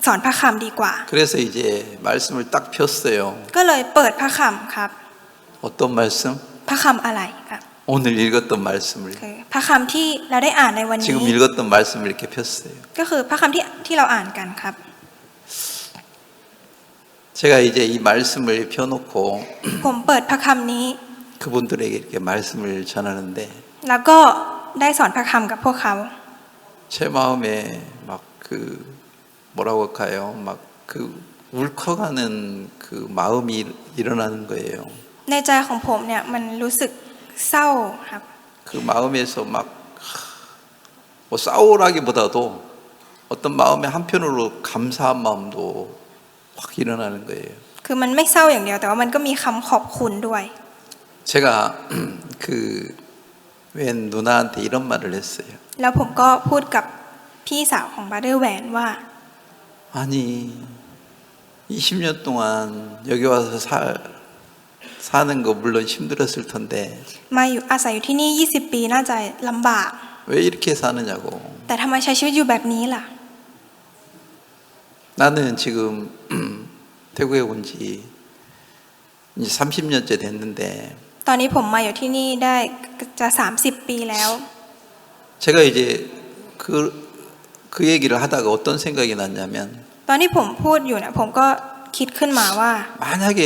สอนพระคำดีกว่า 그래서 이제 말씀을 딱 폈어요. ก็เลยเปิดพระคำครับ 어떤 말씀? พระคำอะไรครับ 오늘 읽었던 말씀을 คือพระคำที่เราได้อ่านในวันนี้ 지금 읽었던 말씀을 이렇게 폈어요. ก็คือพระคำที่เราอ่านกันครับ 제가 이제 이 말씀을 펴놓고 ผมเปิดพระคำนี้ 그분들에게 이렇게 말씀을 전하는데 แล้วก็ได้สอนพระคำกับพวกเขา 제 마음에 막 그 뭐라고 할까요? 막 그 울컥하는 그 마음이 일어나는 거예요. ในใจของผมเนี่ยมันรู้สึกเศร้าครับ 그 마음에서 막 뭐 싸우라기보다도 어떤 마음의 한편으로 감사한 마음도 확 일어나는 거예요. คือมันไม่เศร้าอย่างเดียวแต่ว่ามันก็มีคำขอบคุณด้วย 제가 그 웬 누나한테 이런 말을 했어요. แล้วผมก็พูดกับพี่สาวของบาร์เดอร์แวนว่า 아니 20년 동안 여기 와서 사는 거 물론 힘들었을 텐데 มาอยู่อาศัยอยู่ที่นี่20 ปีน่าจะลำบาก 왜 이렇게 사느냐고. แต่ทำไมใช้ชีวิตอยู่แบบนี้ล่ะ 나는 지금 태국에 온 지 이제 30년째 됐는데 ตอนนี้ผมมาอยู่ที่นี่ได้จะ30 ปีแล้ว 제가 이제 그 얘기를 하다가 어떤 생각이 났냐면 ตอนที่ผมพูดอยู่เนี่ยผมก็คิดขึ้นมาว่า 만약에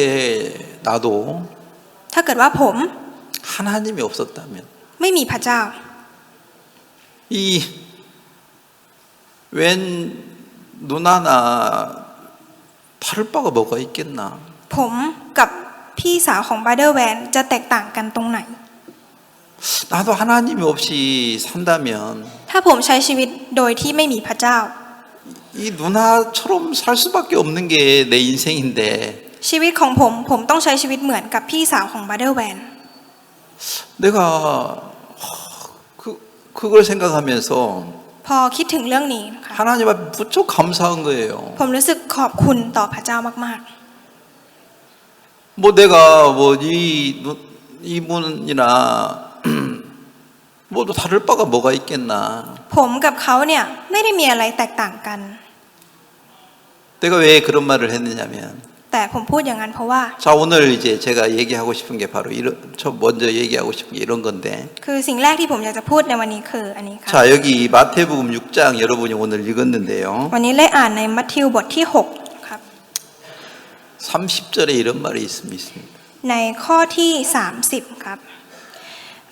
나도 ถ้าเกิดว่าผม 하나님이 없었다면 ไม่มีพระเจ้า 이 웬 누나나 다를 바가 뭐가 있겠나. ผมกับพี่สาวของบาร์เดอร์แวนจะแตกต่างกันตรงไหน 나도 하나님이 없이 산다면 ถ้าผมใช้ชีวิตโดยที่ไม่มีพระเจ้า 이 누나처럼 살 수밖에 없는 게 내 인생인데 ชีวิตของผมต้องใช้ชีวิตเหมือนกับพี่สาวของบาร์เดอร์แวน 내가 그걸 생각하면서 พอคิดถึงเรื่องนี้นะคะ 하나님 앞에 무척 감사한 거예요. ผมรู้สึกขอบคุณต่อพระเจ้ามาก 뭐 내가 뭐 이분이나 뭐도 다를 바가 뭐가 있겠나. ๆ ผมกับเขาเนี่ยไม่ได้มีอะไรแตกต่างกัน 내가 왜 그런 말을 했느냐면 แต่ผมพูดอย่างนั้นเพราะว่า 자 오늘 이제 제가 얘기하고 싶은 게 바로 저 먼저 얘기하고 싶은 게 이런 건데 คือสิ่งแรกที่ผมอยากจะพูดในวันนี้คืออันนี้ค่ะ 자 여기 마태복음 6장 여러분이 오늘 읽었는데요 วันนี้ได้อ่านในมัทธิวบทที่6ครับ 30절에 이런 말이 있습니다 ในข้อที่30ครับ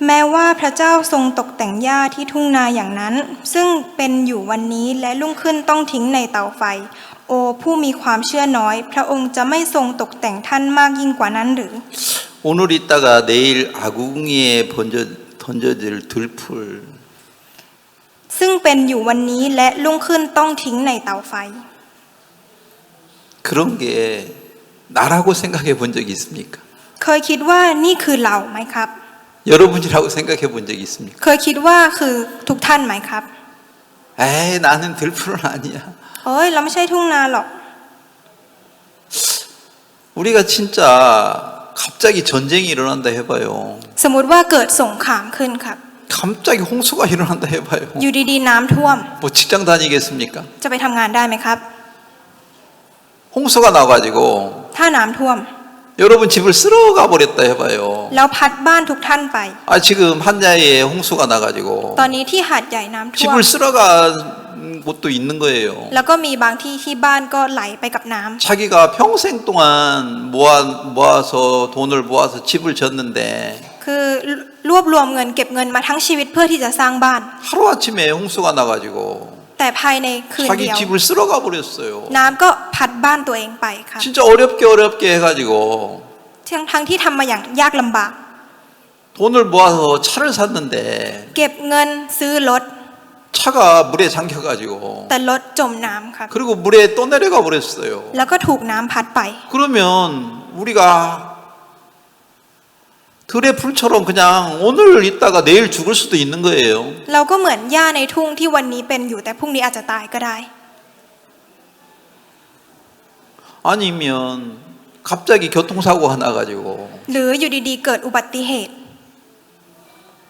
แม้ว่าพระเจ้าทรงตกแต่งหญ้าที่ทุ่งนาอย่างนั้นซึ่งเป็นอยู่วันนี้และรุ่งขึ้นต้องทิ้งในเตาไฟโอ้ผู้มีความเชื่อน้อยพระองค์จะไม่ทรงตกแต่งท่านมากยิ่งกว่านั้นหรือ 오늘 있다가 내일 아궁이에 던져질 들풀 ซึ่งเป็นอยู่วันนี้และรุ่งขึ้นต้องทิ้งในเตาไฟ 그런 게 나라고 생각해 본 적이 있습니까? เคยคิดว่านี่คือเราไหมครับ 여러분이라고 생각해 본 적이 있습니까? เคยคิดว่าคือทุกท่านไหมครับ 에이 나는 들풀은 아니야 เอ้ยเราไม่ใช่ทุ่งนาหรอก 우리가 진짜 갑자기 전쟁이 일어난다 해봐요 สมมุติว่าเกิดสงครามขึ้นครับ 갑자기 홍수가 일어난다 해봐요 อยู่ดีๆน้ำท่วม 뭐 직장 다니겠습니까? จะไปทำงานได้ไหมครับ 홍수가 나가지고 ถ้าน้ำท่วม 여러분 집을 쓸어가 버렸다 해봐요 แล้วพัดบ้านทุกท่านไป 아 지금 한야에 홍수가 나가지고 ตอนนี้ที่หาดใหญ่น้ำท่วม 집을 쓸어간 곳도 있는 거예요 แล้วก็มีบางที่ที่บ้านก็ไหลไปกับน้ำ 자기가 평생 동안 모아서 돈을 모아서 집을 졌는데 คือรวบรวมเงินเก็บเงินมาทั้งชีวิตเพื่อที่จะสร้างบ้าน 하루아침에 홍수가 나가지고 แต่ภายในคืน 자기 เดียว 집을 쓸어가 버렸어요 น้ำก็พัดบ้านตัวเองไปค่ะ 진짜 어렵게 해가지고 ทั้งที่ทำมาอย่างยากลำบาก 돈을 모아서 차를 샀는데 เก็บเงินซื้อรถ 차가 물에 잠겨가지고 แต่รถจมน้ำครับ 그리고 물에 또 내려가 버렸어요 แล้วก็ถูกน้ำพัดไป 그러면 우리가 들의 풀처럼 그냥 오늘 있다가 내일 죽을 수도 있는 거예요 เราก็เหมือนหญ้าในทุ่งที่วันนี้เป็นอยู่แต่พรุ่งนี้อาจจะตายก็ได้ 아니면 갑자기 교통사고가 나가지고 หรืออยู่ดีๆเกิดอุบัติเหตุ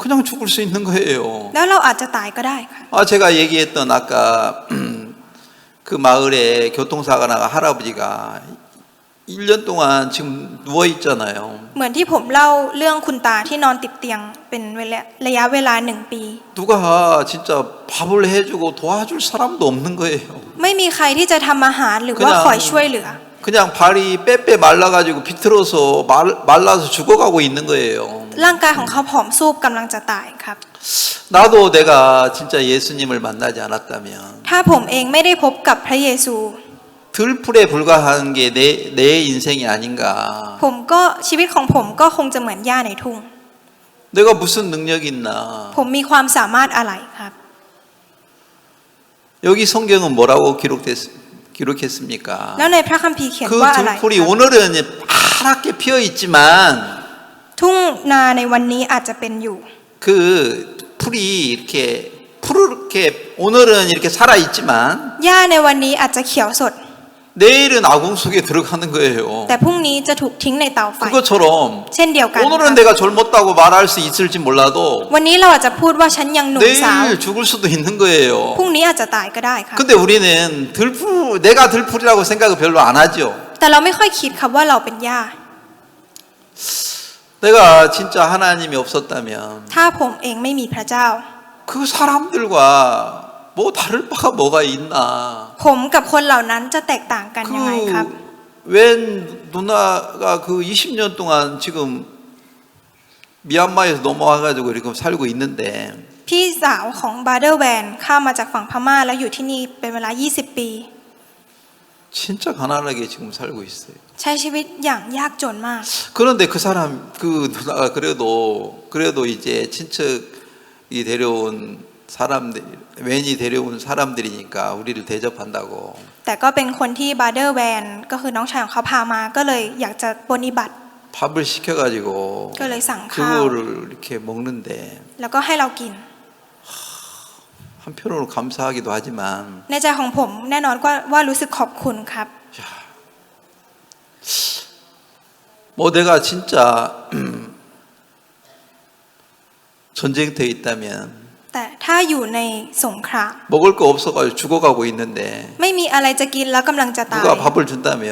그냥 죽을 수 있는 거예요 แล้วเราอาจจะตายก็ได้ค่ะ 아 제가 얘기했던 아까 그 마을에 교통사고가 나가 할아버지가 1년 동안 지금 누워 있잖아요 เหมือนที่ผมเล่าเรื่องคุณตาที่นอนติดเตียงเป็นระยะเวลา1 ปี 누가 진짜 밥을 해주고 도와줄 사람도 없는 거예요 ไม่มีใครที่จะทำอาหารหรือว่าคอยช่วยเหลือ 그냥 발이 빼빼 말라가지고 비틀어서 말라서 죽어가고 있는 거예요 ร่างกายของเขาผอมซูบกำลังจะตายครับ 나도 내가 진짜 예수님을 만나지 않았다면 ถ้าผมเองไม่ได้พบกับพระเยซู 들풀에 불과한 게 내 인생이 아닌가. ผมก็ชีวิตของผมก็คงจะเหมือนหญ้าในทุ่ง 내가 무슨 능력이 있나. ผมมีความสามารถอะไรครับ 여기 성경은 뭐라고 기록했습니까? แล้วในพระคัมภีร์เขียน 그 ว่าอะไรค 들풀이 รับ 오늘은 파랗게 피어 있지만 ทุ่งนาในวันนี้อาจจะเป็นอยู่ 그 풀이 이렇게 푸르게 오늘은 이렇게 살아 있지만 หญ้าในวันนี้อาจจะเขียวสด 내일은 아궁 속에 들어가는 거예요. แต่พรุ่งนี้จะถูกทิ้งในเตาไฟ 그것처럼 เช่นเดียวกันครับ 오늘은 내가 젊었다고 말할 수 있을지 몰라도 วันนี้เราอาจจะพูดว่าฉันยังหนุ่มสาว 내일 죽을 수도 있는 거예요. พรุ่งนี้อาจจะตายก็ได้ครับ 근데 우리는 내가 들풀이라고 생각을 별로 안 하죠. แต่เราไม่ค่อยคิดครับว่าเราเป็นหญ้า 내가 진짜 하나님이 없었다면 ถ้าผมเองไม่มีพระเจ้า 그 사람들과 뭐 다를 바가 뭐가 있나. ผมกับคนเหล่านั้นจะแตกต่างกันยังไงครับ 웬 누나가 그 20년 동안 지금 미얀마에서 넘어와가지고 이렇게 살고 있는데 พี่สาวของบาร์เดอร์แวนข้ามมาจากฝั่งพม่าแล้วอยู่ที่นี่เป็นเวลา 20 ปี 진짜 가난하게 지금 살고 있어요. ใช้ชีวิตอย่างยากจนมาก 그런데 그 사람 그 누나가 그래도 이제 친척이 데려온 사람들 웬이 데려온 사람들이니까 우리를 대접한다고. แต่ก็เป็นคนที่บาร์เดอร์แวนก็คือน้องชายของเขาพามาก็เลยอยากจะปฏิบัติ 밥을 시켜가지고 그래, 쌍칼. 그거를 이렇게 먹는데 แล้วก็ให้เรากิน 한편으로 감사하기도 하지만 ในใจของผมแน่นอนว่ารู้สึกขอบคุณครับ 야, 뭐 내가 진짜 전쟁터에 있다면 แต่ถ้าอยู่ในสงคราม 먹을 거 없어가지고 죽어가고 있는데 ไม่มีอะไรจะกินแล้วกำลังจะตาย 누가 밥을 준다면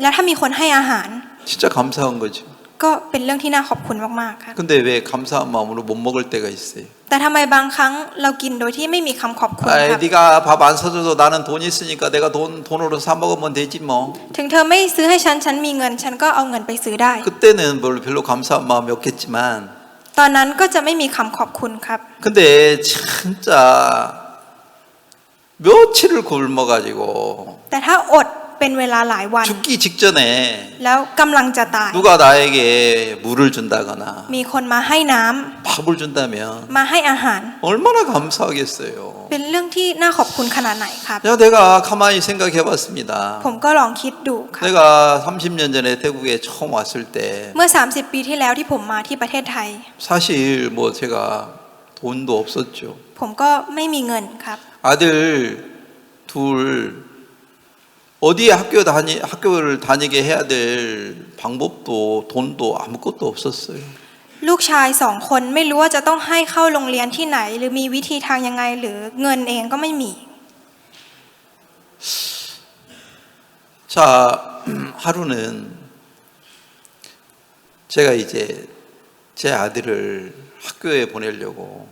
แล้วถ้ามีคนให้อาหาร 진짜 감사한 거죠. ก็เป็นเรื่องที่น่าขอบคุณมากๆครับ 근데 왜 감사한 마음으로 못 먹을 때가 있어요? แต่ทำไมบางครั้งเรากินโดยที่ไม่มีคำขอบคุณค 아이, รับ 네가 밥 안 사줘도 나는 돈 있으니까 내가 돈으로 사 먹으면 되지 뭐. ถึงเธอไม่ซื้อให้ฉันมีเงินฉันก็เอาเงินไปซื้อได้ 그때는 별로 감사한 마음이 없겠지만 ตอนนั้นก็จะไม่มีคำขอบคุณครับ 근데 진짜 며칠을 굶어가지고 แต่ถ้าอดเป็นเวลาหลายวัน 죽기 직전에 แล้วกำลังจะตาย 누가 나에게 물을 준다거나 มีคนมาให้น้ำ 밥을 준다면 มาให้อาหาร 얼마나 감사하겠어요. เป็นเรื่องที่น่าขอบคุณขนาดไหนครับ 야, 내가 가만히 생각해봤습니다. ผมก็ลองคิดดูครับ 내가 30년 전에 태국에 처음 왔을 때 เมื่อ 30 ปีที่แล้วที่ผมมาที่ประเทศไทย 사실 뭐 제가 돈도 없었죠. ผมก็ไม่มีเงินครับ 아들 둘 어디에 학교를 다니게 해야 될 방법도 돈도 아무것도 없었어요. ลูกชาย2 คนไม่รู้ว่าจะต้องให้เข้าโรงเรียนที่ไหน หรือมีวิธีทางยังไงหรือเงินเองก็ไม่มี 자, 하루는 제가 이제 제 아들을 학교에 보내려고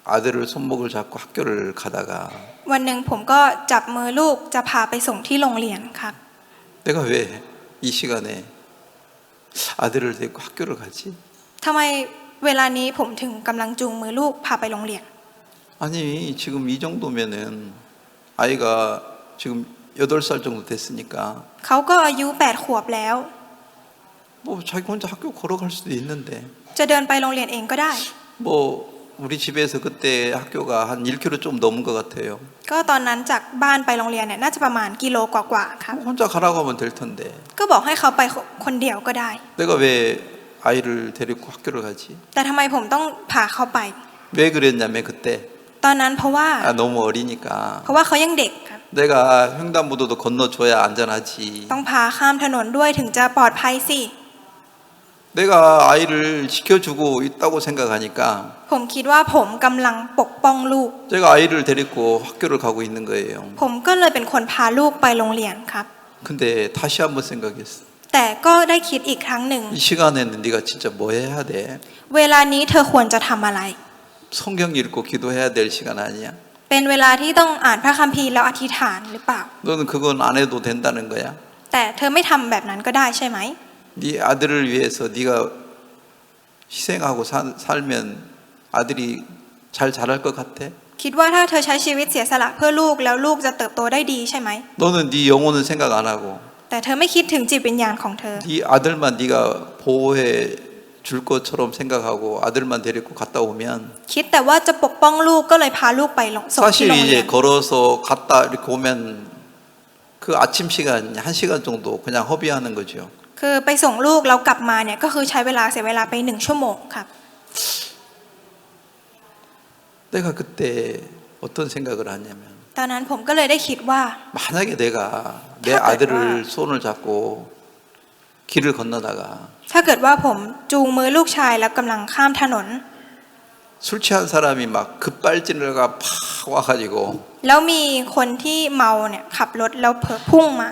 아들을 손목을 잡고 학교를 가다가 วันหนึ่งผมก็จับมือลูกจะพาไปส่งที่โรงเรียนครับ 내가 왜 이 시간에 아들을 데리고 학교를 가지? ทำไมเวลานี้ผมถึงกำลังจูงมือลูกพาไปโรงเรียน 아니 지금 이 정도면은 아이가 지금 8살 정도 됐으니까 เขาก็อายุ8 ขวบแล้ว 뭐 자기 혼자 학교 걸어갈 수도 있는데 จะเดินไปโรงเรียนเองก็ได้ 뭐 우리 집에서 그때 학교가 한 1km 좀 넘은 것 같아요. ก็ตอนนั้นจากบ้านไปโรงเรียนเนี่ยน่าจะประมาณกิโลกว่าๆครับ 뭐 혼자 가라고 하면 될 텐데 ก็บอกให้เขาไปคนเดียวก็ได้ 내가 왜 아이를 데리고 학교를 가지? แต่ทำไมผมต้องพาเขาไป 왜 그랬냐면 그때 ตอนนั้นเพราะว่า 너무 어리니까 เพราะว่าเขายังเด็กครับ 내가 횡단보도도 건너줘야 안전하지. ต้องพาข้ามถนนด้วยถึงจะปลอดภัยสิ 내가 아이를 지켜주고 있다고 생각하니까 ผมคิดว่าผมกำลังปกป้องลูก 제가 아이를 데리고 학교를 가고 있는 거예요. ผมก็เลยเป็นคนพาลูกไปโรงเรียนครับ 근데 다시 한번 생각했어. แต่ก็ได้คิดอีกครั้งหนึ่ง 이 시간에는 네가 진짜 뭐 해야 돼? เวลานี้เธอควรจะทำอะไร 성경 읽고 기도해야 될 시간 아니야? เป็นเวลาที่ต้องอ่านพระคัมภีร์แล้วอธิษฐานหรือเปล่า 너는 그건 안 해도 된다는 거야? แต่เธอไม่ทำแบบนั้นก็ได้ใช่ไหม 네 아들을 위해서 네가 희생하고 살면 아들이 잘 자랄 것 같아? คิดว่าถ้าเธอใช้ชีวิตเสียสละเพื่อลูกแล้วลูกจะเติบโตได้ดีใช่ไหม 너는 네 영혼은 생각 안 하고 แต่เธอไม่คิดถึงจิตวิญญาณของเธอ 네 아들만 네가 보호해 줄 것처럼 생각하고 아들만 데리고 갔다 오면 คิดแต่ว่าจะปกป้องลูกก็เลยพาลูกไปส่งที่ 사실 โรงเรียน 이제 걸어서 갔다 이렇게 오면 그 아침 시간 1시간 정도 그냥 허비하는 거죠. คือไปส่งลูกแล้วกลับมาเนี่ยก็คือใช้เวลาเสียเวลาไป1 ชั่วโมงครับ 내가 그때 어떤 생각을 하냐면 ตอนนั้นผมก็เลยได้คิดว่า 만약에 내가 내 타겟과- 아들을 손을 잡고 길을 건너다가 ถ้าเกิดว่าผมจูงมือลูกชายแล้วกำลังข้ามถนน 술 취한 사람이 막 급발진을 팍 와가지고 แล้วมีคนที่เมาเนี่ยขับรถแล้วเผลอพุ่งมา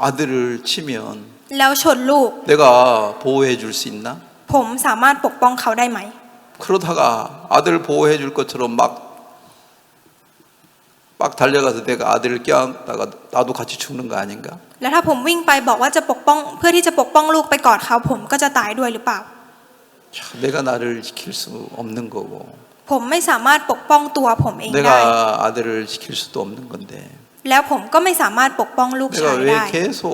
아들을 치면 แล้วชนลูก 내가 보호해 줄 수 있나? ผมสามารถปกป้องเขาได้ไหม 그러다가 아들 보호해 줄 것처럼 막 달려가서 내가 아들을 껴안다가 나도 같이 죽는 거 아닌가? แล้วถ้าผมวิ่งไปบอกว่าจะปกป้องเพื่อที่จะปกป้องลูกไปกอดเขาผมก็จะตายด้วยหรือเปล่า 야, 내가 나를 지킬 수 없는 거고 ผมไม่สามารถปกป้องตัวผมเองได้ 내가 아들을 지킬 수도 없는 건데 แล้วผมก็ไม่สามารถปกป้องลูก 내가 ชาย 왜 ได้ 계속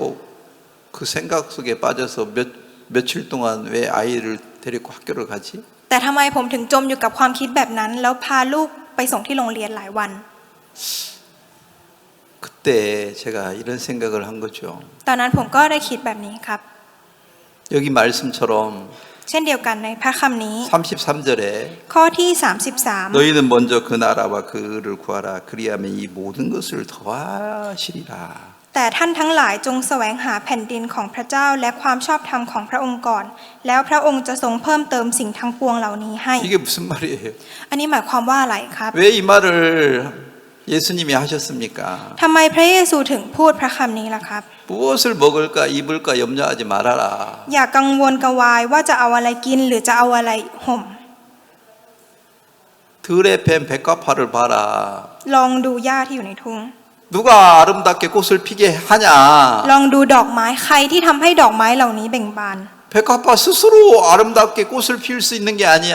그 생각 속에 빠져서 며칠 동안 왜 아이를 데리고 학교를 가지? แต่ทำไมผมถึงจมอยู่กับความคิดแบบนั้น แล้วพาลูกไปส่งที่โรงเรียนหลายวัน 그때 제가 이런 생각을 한 거죠. ตอนนั้นผมก็ได้คิดแบบนี้ครับ 여기 말씀처럼 เช่นเดียวกันในพระคำนี้ 33절에 ข้อที่ 33 너희는 먼저 그 나라와 그를 구하라 그리하면 이 모든 것을 더하시리라. แต่ท่านทั้งหลายจงแสวงหาแผ่นดินของพระเจ้าและความชอบธรรมของพระองค์ก่อน แล้วพระองค์จะทรงเพิ่มเติมสิ่งทั้งปวงเหล่านี้ให้ 이게 무슨 말이에요? อันนี้หมายความว่าอะไรครับ 왜 이 말을 예수님이 하셨습니까? ทำไมพระเยซูถึงพูดพระคำนี้ล่ะครับ 무엇을 먹을까 입을까 염려하지 말아라. อย่ากังวลกระวายว่าจะเอาอะไรกินหรือจะเอาอะไรห่ม 들에 팬 백과파를 봐라. ลองดูหญ้าที่อยู่ในทุ่ง 누가 아름답게 꽃을 피게 하냐? ลองดูดอกไม้ใครที่ทำให้ดอกไม้เหล่านี้เบ่งบาน 백화파 스스로 아름답게 꽃을 피울 수 있는 게 아니야.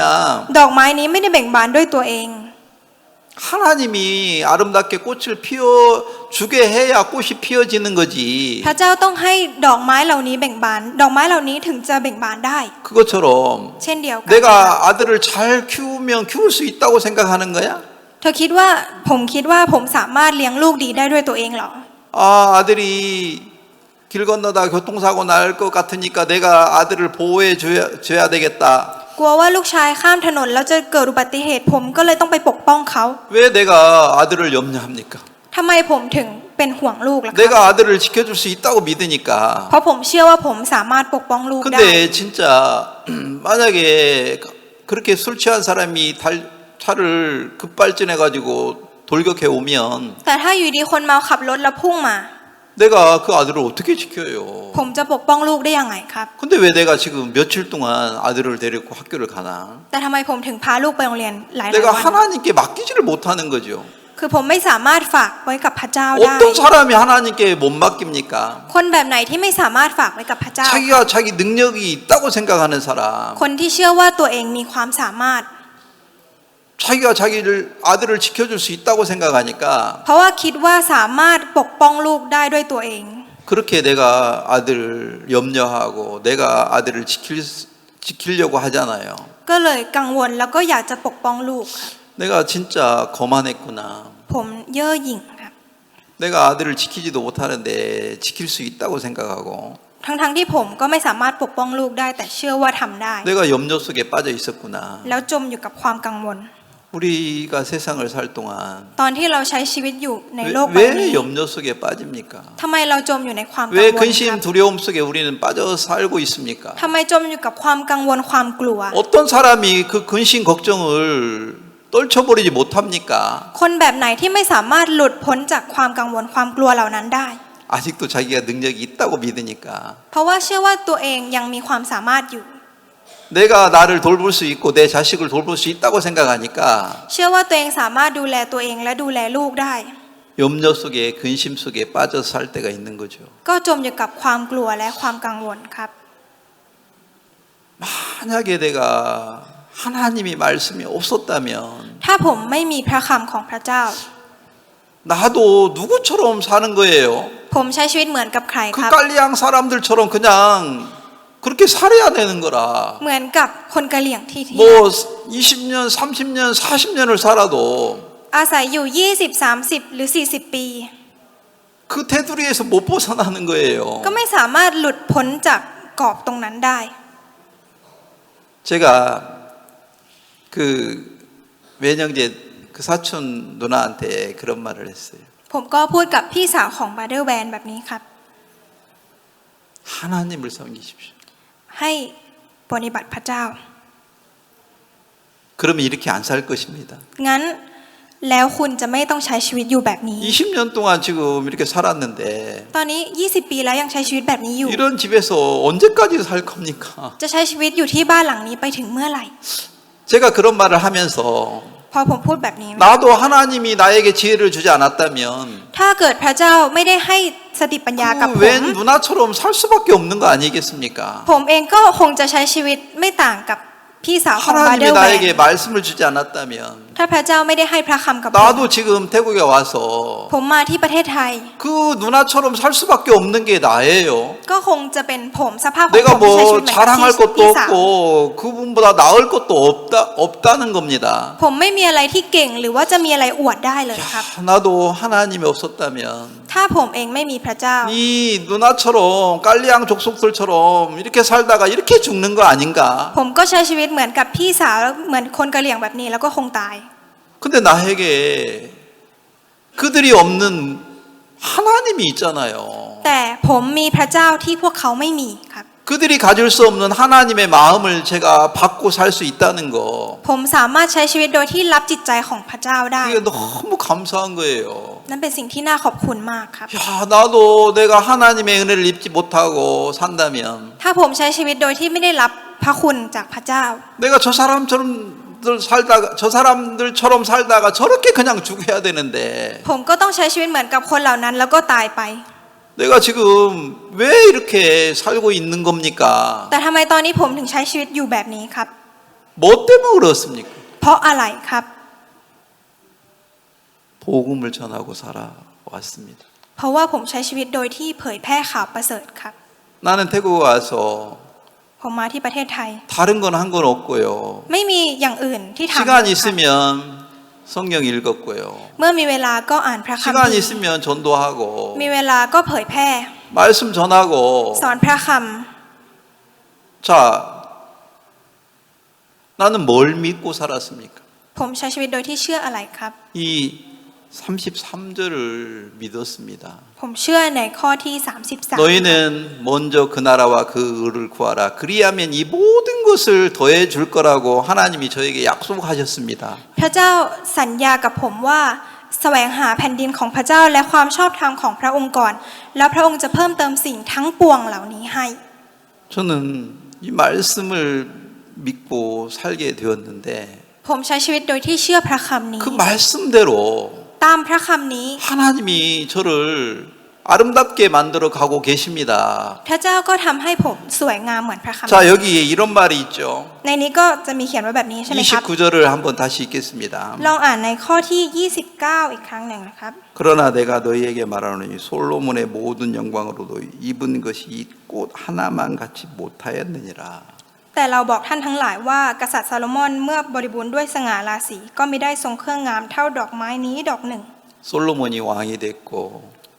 ดอกไม้นี้ไม่ได้เบ่งบานด้วยตัวเอง 하나님이 아름답게 꽃을 피워주게 해야 꽃이 피어지는 거지. พระเจ้าต้องให้ดอกไม้เหล่านี้เบ่งบาน ดอกไม้เหล่านี้ถึงจะเบ่งบานได้ 그것처럼 เช่นเดียวกัน 내가 아들을 잘 키우면 키울 수 있다고 생각하는 거야? เธอคิดว่าผมคิดว่าผมสามารถเลี้ยงลูกดีได้ด้วยตัวเองเหรอ 아, 아들이 길 건너다 교통사고 날 것 같으니까 내가 아들을 보호해 줘야 되겠다. กลัวว่าลูกชายข้ามถนนแล้วจะเกิดอุบัติเหตุผมก็เลยต้องไปปกป้องเขา 왜 내가 아들을 염려합니까? ทำไมผมถึงเป็นห่วงลูกล่ะครับ 내가 아들을 지켜줄 수 있다고 믿으니까. เพราะผมเชื่อว่าผมสามารถปกป้องลูกได้ 근데 진짜 만약에 그렇게 술 취한 사람이 차를 급발진해 가지고 돌격해 오면 แต่ถ้าอยู่ดีคนเมาขับรถแล้วพุ่งมา 내가 그 아들을 어떻게 지켜요? ผมจะปกป้องลูกได้ยังไงครับ 근데 왜 내가 지금 며칠 동안 아들을 데리고 학교를 가나? แต่ทำไมผมถึงพาลูกไปโรงเรียนหลาย 내가 วัน 하나님께 맡기지를 못하는 거죠. คือผมไม่สามารถฝากไว้กับพระเจ้าได้ 어떤 사람이 하나님께 못 맡깁니까? คนแบบไหนที่ไม่สามารถฝากไว้กับพระเจ้า 자기가 자기 능력이 있다고 생각하는 사람, คนที่เชื่อว่าตัวเองมีความสามารถ 자기가 자기를 아들을 지켜줄 수 있다고 생각하니까 เพราะว่าคิดว่าสามารถปกป้องลูกได้ด้วยตัวเอง 그렇게 내가 아들을 염려하고 내가 아들을 지키려고 하잖아요. ก็เลยกังวลแล้วก็อยากจะปกป้องลูกครับ 내가 진짜 거만했구나. ผมเย่อหยิ่งครับ 내가 아들을 지키지도 못하는데 지킬 수 있다고 생각하고 ทั้งที่ผมก็ไม่สามารถปกป้องลูกได้แต่เชื่อว่าทำได้ 내가 염려 속에 빠져 있었구나. แล้วจมอยู่กับความกังวล 우리가 세상을 살 동안 ตอนที่เราใช้ชีวิตอยู่ในโลกใบนี้ 왜 염려 속에 빠집니까? ทำไมเราจมอยู่ในความกัง 왜 วลครับ 근심 두려움 속에 우리는 빠져 살고 있습니까? ทำไมจมอยู่กับความกังวลความกลัว 어떤 사람이 그 근심 걱정을 떨쳐버리지 못합니까? คนแบบไหนที่ไม่สามารถหลุดพ้นจากความกังวลความกลัวเหล่านั้นได้ 아직도 자기가 능력이 있다고 믿으니까 เพราะว่าเชื่อว่าตัวเองยังมีความสามารถอยู่ 내가 나를 돌볼 수 있고 내 자식을 돌볼 수 있다고 생각하니까 เชื่อว่าตัวเองสามารถดูแลตัวเองและดูแลลูกได้ 염려 속에 근심 속에 빠져 살 때가 있는 거죠. ก็จมอยู่กับความกลัวและความกังวลครับ 만약에 내가 하나님이 말씀이 없었다면 ถ้าผมไม่มีพระคำของพระเจ้า 나도 누구처럼 사는 거예요. ผมใช้ชีวิตเหมือนกับใครค 그 รับ 깔리앙 사람들처럼 그냥 그렇게 살아야 되는 거라. เหมือนกับคนกะเหรี่ยงที่ 뭐 20년, 30년, 40년을 살아도 อาศัยอยู่ 20 30 หรือ 40 ปี 그 테두리에서 못 벗어나는 거예요. ก็ไม่สามารถหลุดพ้นจากกรอบตรงนั้นได้ 제가 그 외형제 그 사촌 누나한테 그런 말을 했어요. ผมก็พูดกับพี่สาวของบาร์เดอร์แวนแบบนี้ครับ 하나님을 섬기십시오. ให้ปฏิบัติพระเจ้า 그러면 이렇게 안 살 것입니다. งั้นแล้วคุณจะไม่ต้องใช้ชีวิตอยู่แบบนี้ 20년 동안 지금 이렇게 살았는데 ตอนนี้ 20 ปีแล้วยังใช้ชีวิตแบบนี้อยู่ 이런 집에서 언제까지 살 겁니까? จะใช้ชีวิตอยู่ที่บ้านหลังนี้ไปถึงเมื่อไหร่ 제가 그런 말을 하면서 พอผมพูดแบบนี้ 나도 하나님이 나에게 지혜를 주지 않았다면 ถ้าเกิดพระเจ้าไม่ได้ให้สติปัญญากับผ 그 ม 웬 누나처럼 살 수밖에 없는 거 아니겠습니까? ผมเองก็คงจะใช้ชีวิตไม่ต่างกับพี่สาวของบาร์เดอ 하나님이 ร์แวน 나에게 말씀을 주지 않았다면 ถ้าพระเจ้าไม่ได้ให้พระคำกับผม 나도 지금 태국에 와서 ผมมาที่ประเทศไทย 그 누나처럼 살 수밖에 없는 게 나예요. ก็คงจะเป็นผมสภาพของ 내가 ผมที่ใช้ชีวิต 뭐 เหมือนกับ 자랑할 พี่ 것도 สาว 없고 그분보다 나을 것도 없다는 겁니다. ผมไม่มีอะไรที่เก่งหรือว่าจะมีอะไรอวดได้เลยครับ 야, 나도 하나님이 없었다면 ถ้าผมเองไม่มีพระเจ้า 이 누나처럼 깔리앙 족속들처럼 이렇게 살다가 이렇게 죽는 거 아닌가? ผมก็ใช้ชีวิตเหมือนกับพี่สาวเหมือนคนกะเหรี่ยงแบบนี้แล้วก็คงตาย 근데 나에게 그들이 없는 하나님이 있잖아요. แต่ผมมีพระเจ้าที่พวกเขาไม่มีครับ 그들이 가질 수 없는 하나님의 마음을 제가 받고 살 수 있다는 거. ผมสามารถใช้ชีวิตโดยที่รับจิตใจของพระเจ้าได้ 그게 너무 감사한 거예요. นั่นเป็นสิ่งที่น่าขอบคุณมากครับ 야, 나도 내가 하나님의 은혜를 입지 못하고 산다면 ถ้าผมใช้ชีวิตโดยที่ไม่ได้รับพระคุณจากพระเจ้า 내가 저 사람들처럼 살다가 저렇게 그냥 죽어야 되는데 ผมก็ต้องใช้ชีวิตเหมือนกับคนเหล่านั้นแล้วก็ตายไป 내가 지금 왜 이렇게 살고 있는 겁니까? แต่ทำไมตอนนี้ผมถึงใช้ชีวิตอยู่แบบนี้ครับ 뭐 때문에 그렇습니까? เพราะอะไรครับ 복음을 전하고 살아왔습니다. เพราะว่าผมใช้ชีวิตโดยที่เผยแพร่ข่าวประเสริฐครับ 나는 태국 와서 ผมมาที่ประเทศไทย 다른 건 한 건 없고요. ไม่มีอย่างอื่นที่ทำ 시간 있으면 성경 읽었고요. เมื่อมีเวลาก็อ่านพระคัม 시간 ภีร์ 있으면 전도하고 มีเวลาก็เผยแพร่ 말씀 전하고 สอนพระค 자, 나는 뭘 믿고 살았습니까? ำผมใช้ชีวิตโดยที่เชื่ออะไรครับ 이 33절을 믿었습니다. ผมเชื่อในข้อที่ 33 너희는 먼저 그 나라와 그 의를 구하라. 그리하면 이 모든 것을 더해 줄 거라고 하나님이 저에게 약속하셨습니다. พระเจ้าสัญญากับผมว่าแสวงหาแผ่นดินของพระเจ้าและความชอบธรรมของพระองค์ก่อน แล้วพระองค์จะเพิ่มเติมสิ่งทั้งปวงเหล่านี้ให้ 저는 이 말씀을 믿고 살게 되었는데 ผมใช้ชีวิตโดยที่เชื่อพระคำนี้ 그 말씀대로 ตามพระคำนี้ 하나님이 저를 아름답게 만들어 가고 계십니다. พระเจ้าก็ทำให้ผมสวยงามเหมือนพระคำ 자, 여기에 이런 말이 있죠. ในนี้ก็จะมีเขียนไว้แบบนี้ใช่ไหมครับ 29절을 한번 다시 읽겠습니다. ลองอ่านในข้อที่ 29 อีกครั้งหนึ่งนะครับ 그러나 내가 너희에게 말하노니 솔로몬의 모든 영광으로도 입은 것이 이 꽃 하나만 같이 못하였느니라. แต่เราบอกท่านทั้งหลายว่ากษัตริย์ซาโลมอนเมื่อบริบูรณ์ด้วยสง่าราศีก็ไม่ได้ทรงเครื่องงามเท่าดอกไม้นี้ดอกหนึ่ง 솔로몬이 왕이 됐고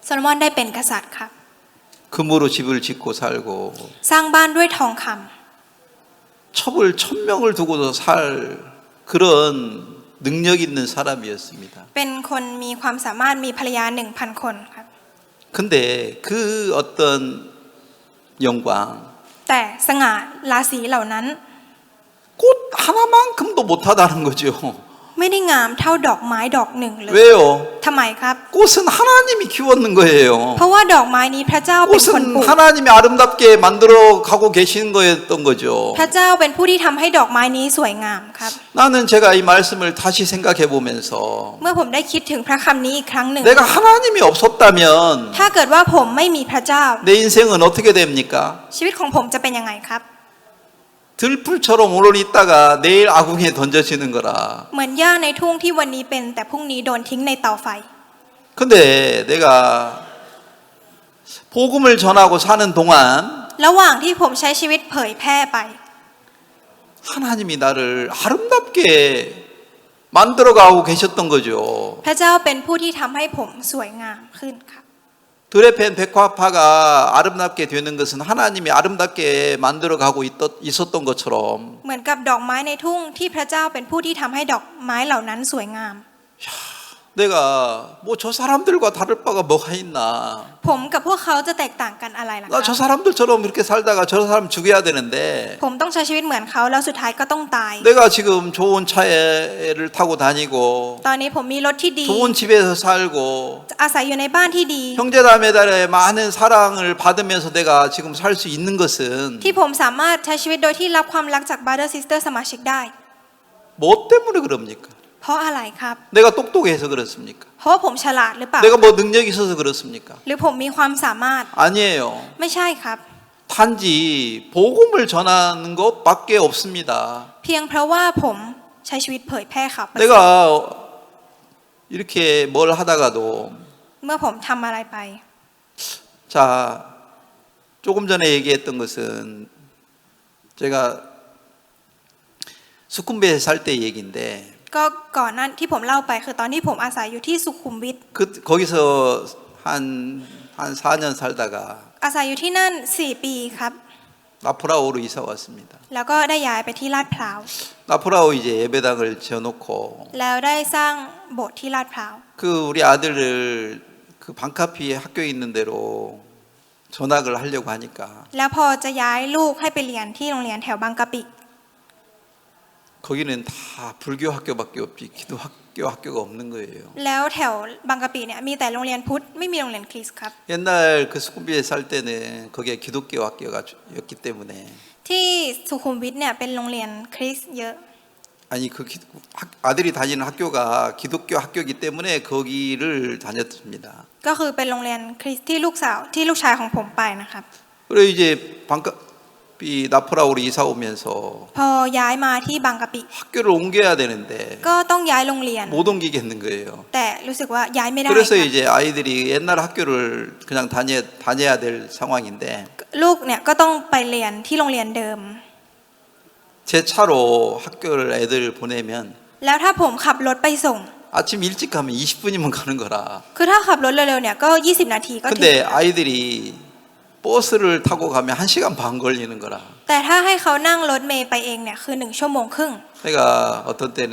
ซาโลมอนได้เป็นกษัตริย์ครับ 금으로 집을 짓고 살고 สร้างบ้านด้วยทองคำ 첩을 1000명을 두고도 살 그런 능력 있는 사람이었습니다. เป็นคนมีความสามารถมีภรรยา 1,000 คนครับ 근데 그 어떤 영광 แต่สง่าราศีเหล่านั้น 꽃 하나만큼도 못하다는 거죠. ไม่ได้งามเท่าดอกไม้ดอกหนึ่งเลย 왜요? ทำไมครับ 꽃은 하나님이 키웠는 거예요. เพราะว่าดอกไม้นี้พระเจ้าเป็นคนป 꽃은 ลูก 하나님이 아름답게 만들어 가고 계시는 거였던 거죠. พระเจ้าเป็นผู้ที่ทำให้ดอกไม้นี้สวยงามครับ 나는 제가 이 말씀을 다시 생각해 보면서 เมื่อผมได้คิดถึงพระคำนี้อีกครั้งหนึ่ง 내가 하나님이 없었다면 ถ้าเกิดว่าผมไม่มีพระเจ้า 내 인생은 어떻게 됩니까? ชีวิตของผมจะเป็นยังไงครับ 들풀처럼 오늘 있다가 내일 아궁이에 던져지는 거라. เหมือนหญ้าในทุ่งที่วันนี้เป็นแต่พรุ่งนี้โดนทิ้งในเตาไฟ 근데 내가 복음을 전하고 사는 동안 ระหว่างที่ผมใช้ชีวิตเผยแพร่ไป 하나님이 나를 아름답게 만들어가고 계셨던 거죠. พระเจ้าเป็นผู้ที่ทำให้ผมสวยงามขึ้นครับ 드레펜 백화파가 아름답게 되는 것은 하나님이 아름답게 만들어가고 있었던 것처럼 เหมือนกับดอกไม้ในทุ่งที่พระเจ้าเป็นผู้ที่ทำให้ดอกไม้เหล่านั้นสวยงาม 내가 뭐 저 사람들과 다를 바가 뭐가 있나. ผมกับพวกเขาจะแตกต่างกันอะไรล่ะค 나 รั 저 บ 사람들처럼 이렇게 살다가 저 사람 죽여야 되는데 ผมต้องใช้ชีวิตเหมือนเขาแล้วสุดท้ายก็ต้องตาย 내가 지금 좋은 차를 타고 다니고 ตอนนี้ผมมีรถที่ดี 좋은 집에서 살고 อาศัยอยู่ในบ้านที่ดี 형제자매들의 많은 사랑을 받으면서 내가 지금 살 수 있는 것은 ที่ผมสามารถใช้ชีวิตโดยที่รับความรักจาก brother sister สมาชิกได้ 뭐 때문에 그럽니까? เพราะอะไรครับ 내가 똑똑해서 그렇습니까? เพราะว่าผมฉลาดหรือเปล่า 내가 뭐 능력이 있어서 그렇습니까? หรือผมมีความสามารถ 아니에요. ไม่ใช่ครับ 단지 복음을 전하는 것밖에 없습니다. เพียงเพราะว่าผมใช้ชีวิตเผยแพร่ข่าวประเสริฐ 내가 이렇게 뭘 하다가도 เมื่อผมทำอะไรไป 자 조금 전에 얘기했던 것은 제가 수쿰베에 살 때 얘기인데 ก็ก่อนนั้นที่ผมเล่าไปคือตอนที่ผมอาศัยอยู่ที่สุขุมวิท 거기서 한 4년 살다가 อาศัยอยู่ที่นั่น4 ปีครับ 나프라오로 이사 왔습니다. แล้วก็ได้ย้ายไปที่ลาดพร้าว 나프라오 이제 예배당을 지어놓고 แล้วได้สร้างโบสถ์ที่ลาดพร้าว 그 우리 아들을 그 반카피 학교에 있는 대로 전학을 하려고 하니까 แล้วพอจะย้ายลูกให้ไปเรียนที่โรงเรียนแถวบางกะปิ 거기는 다 불교 학교밖에 없지 기도 학교가 없는 거예요. แล้วแถวบางกะปิเนี่ยมีแต่โรงเรียนพุทธไม่มีโรงเรียนคริสต์ครับ 옛날 그 수쿰비에 살 때는 거기에 기독교 학교였기 때문에 ที่สุขุมวิทเนี่ยเป็นโรงเรียนคริสต์เยอะ 아니 그 아들이 다니는 학교가 기독교 학교이기 때문에 거기를 다녔습니다. ก็คือเป็นโรงเรียนคริสต์ที่ลูกชายของผมไปนะครับ 그리고 이제 반카피 나프라오로 이사 오면서 พอย้ายมาที่บางกะปิ 학교를 옮겨야 되는데 ก็ต้องย้ายโรงเรียน 못 옮기겠는 거예요. แต่รู้สึกว่าย้ายไม่ได้ 그래서 ครับ 이제 아이들이 옛날 학교를 그냥 다녀야 될 상황인데 ลูกเนี่ยก็ต้องไปเรียนที่โรงเรียนเดิม 제 차로 학교를 애들 보내면 แล้วถ้าผมขับรถไปส่ง 아침 일찍 가면 20분이면 가는 거라. คือถ้าขับรถเร็วๆเนี่ยก็20 นาทีก็ถึง 근데 아이들이 버스를 타고 가면 1시간 반 걸리는 거라. แต่ถ้าให้เขานั่งรถเมล์ไปเองเนี่ยคือ1 ชั่วโมงครึ่ง 내가 어떤 때는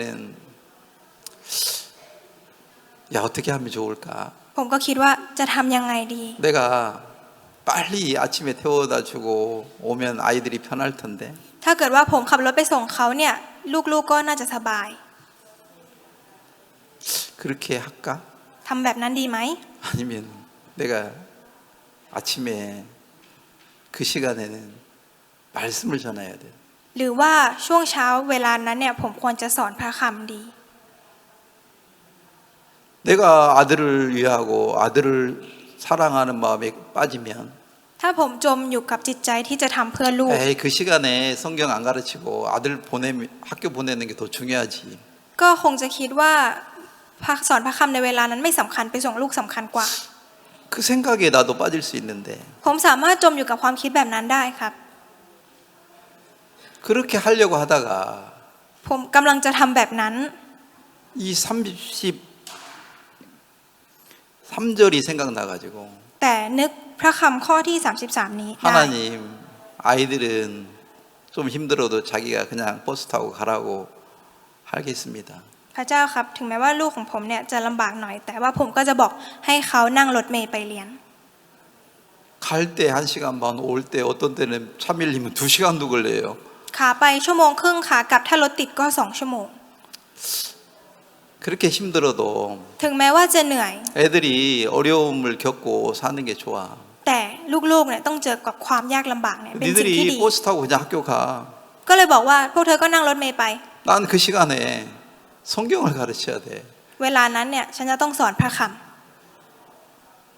야 어떻게 하면 좋을까? ผมก็คิดว่าจะทำยังไงดี 내가 빨리 아침에 태워다 주고 오면 아이들이 편할 텐데 ถ้าเกิดว่าผมขับรถไปส่งเขาเนี่ยลูกๆก็น่าจะสบาย 그렇게 할까? ทำแบบนั้นดีไหม 아니면 내가 아침에 그 시간에는 말씀을 전해야 돼. หรือว่าช่วงเช้าเวลานั้นเนี่ยผมควรจะสอนพระคำดี 내가 아들을 위하고 아들을 사랑하는 마음에 빠지면 ถ้าผมจมอยู่กับจิตใจที่จะทำเพื่อลูก 에이 그 시간에 성경 안 가르치고 아들 학교 보내는 게 더 중요하지. ก็คงจะคิดว่าสอนพระคำในเวลานั้นไม่สำคัญไปส่งลูกสำคัญกว่า 그 생각에 나도 빠질 수 있는데 ผมสามารถจมอยู่กับความคิดแบบนั้นได้ครับ 그렇게 하려고 하다가 ผมกำลังจะทำแบบนั้น 이 33절이 생각나가지고 แต่นึกพระคำข้อที่33นี้ได้ 하나님 아이들은 좀 힘들어도 자기가 그냥 버스 타고 가라고 하겠습니다. พระเจ้าครับถึงแม้ว่าลูกของผมเนี่ยจะลำบากหน่อย แต่ว่าผมก็จะบอกให้เขานั่งรถเมล์ไปเรียน 갈 때 1시간 반, 올 때 어떤 때는 차 밀리면 2시간도 걸려요. ขาไป1 ชั่วโมงครึ่งขากลับถ้ารถติดก็2 ชั่วโมง 그렇게 힘들어도 ถึงแม้ว่าจะเหนื่อย 애들이 어려움을 겪고 사는 게 좋아. แต่ลูกๆเนี่ยต้องเจอกับความยากลำบากเนี่ยเป็นสิ่งที่ดี 니들이 버스 타고 그냥 학교 가. ก็เลยบอกว่าพวกเธอก็นั่งรถเมล์ไป 난 그 시간에 성경을 가르쳐야 돼. เวลานั้นเนี่ยฉันจะต้องสอนพระค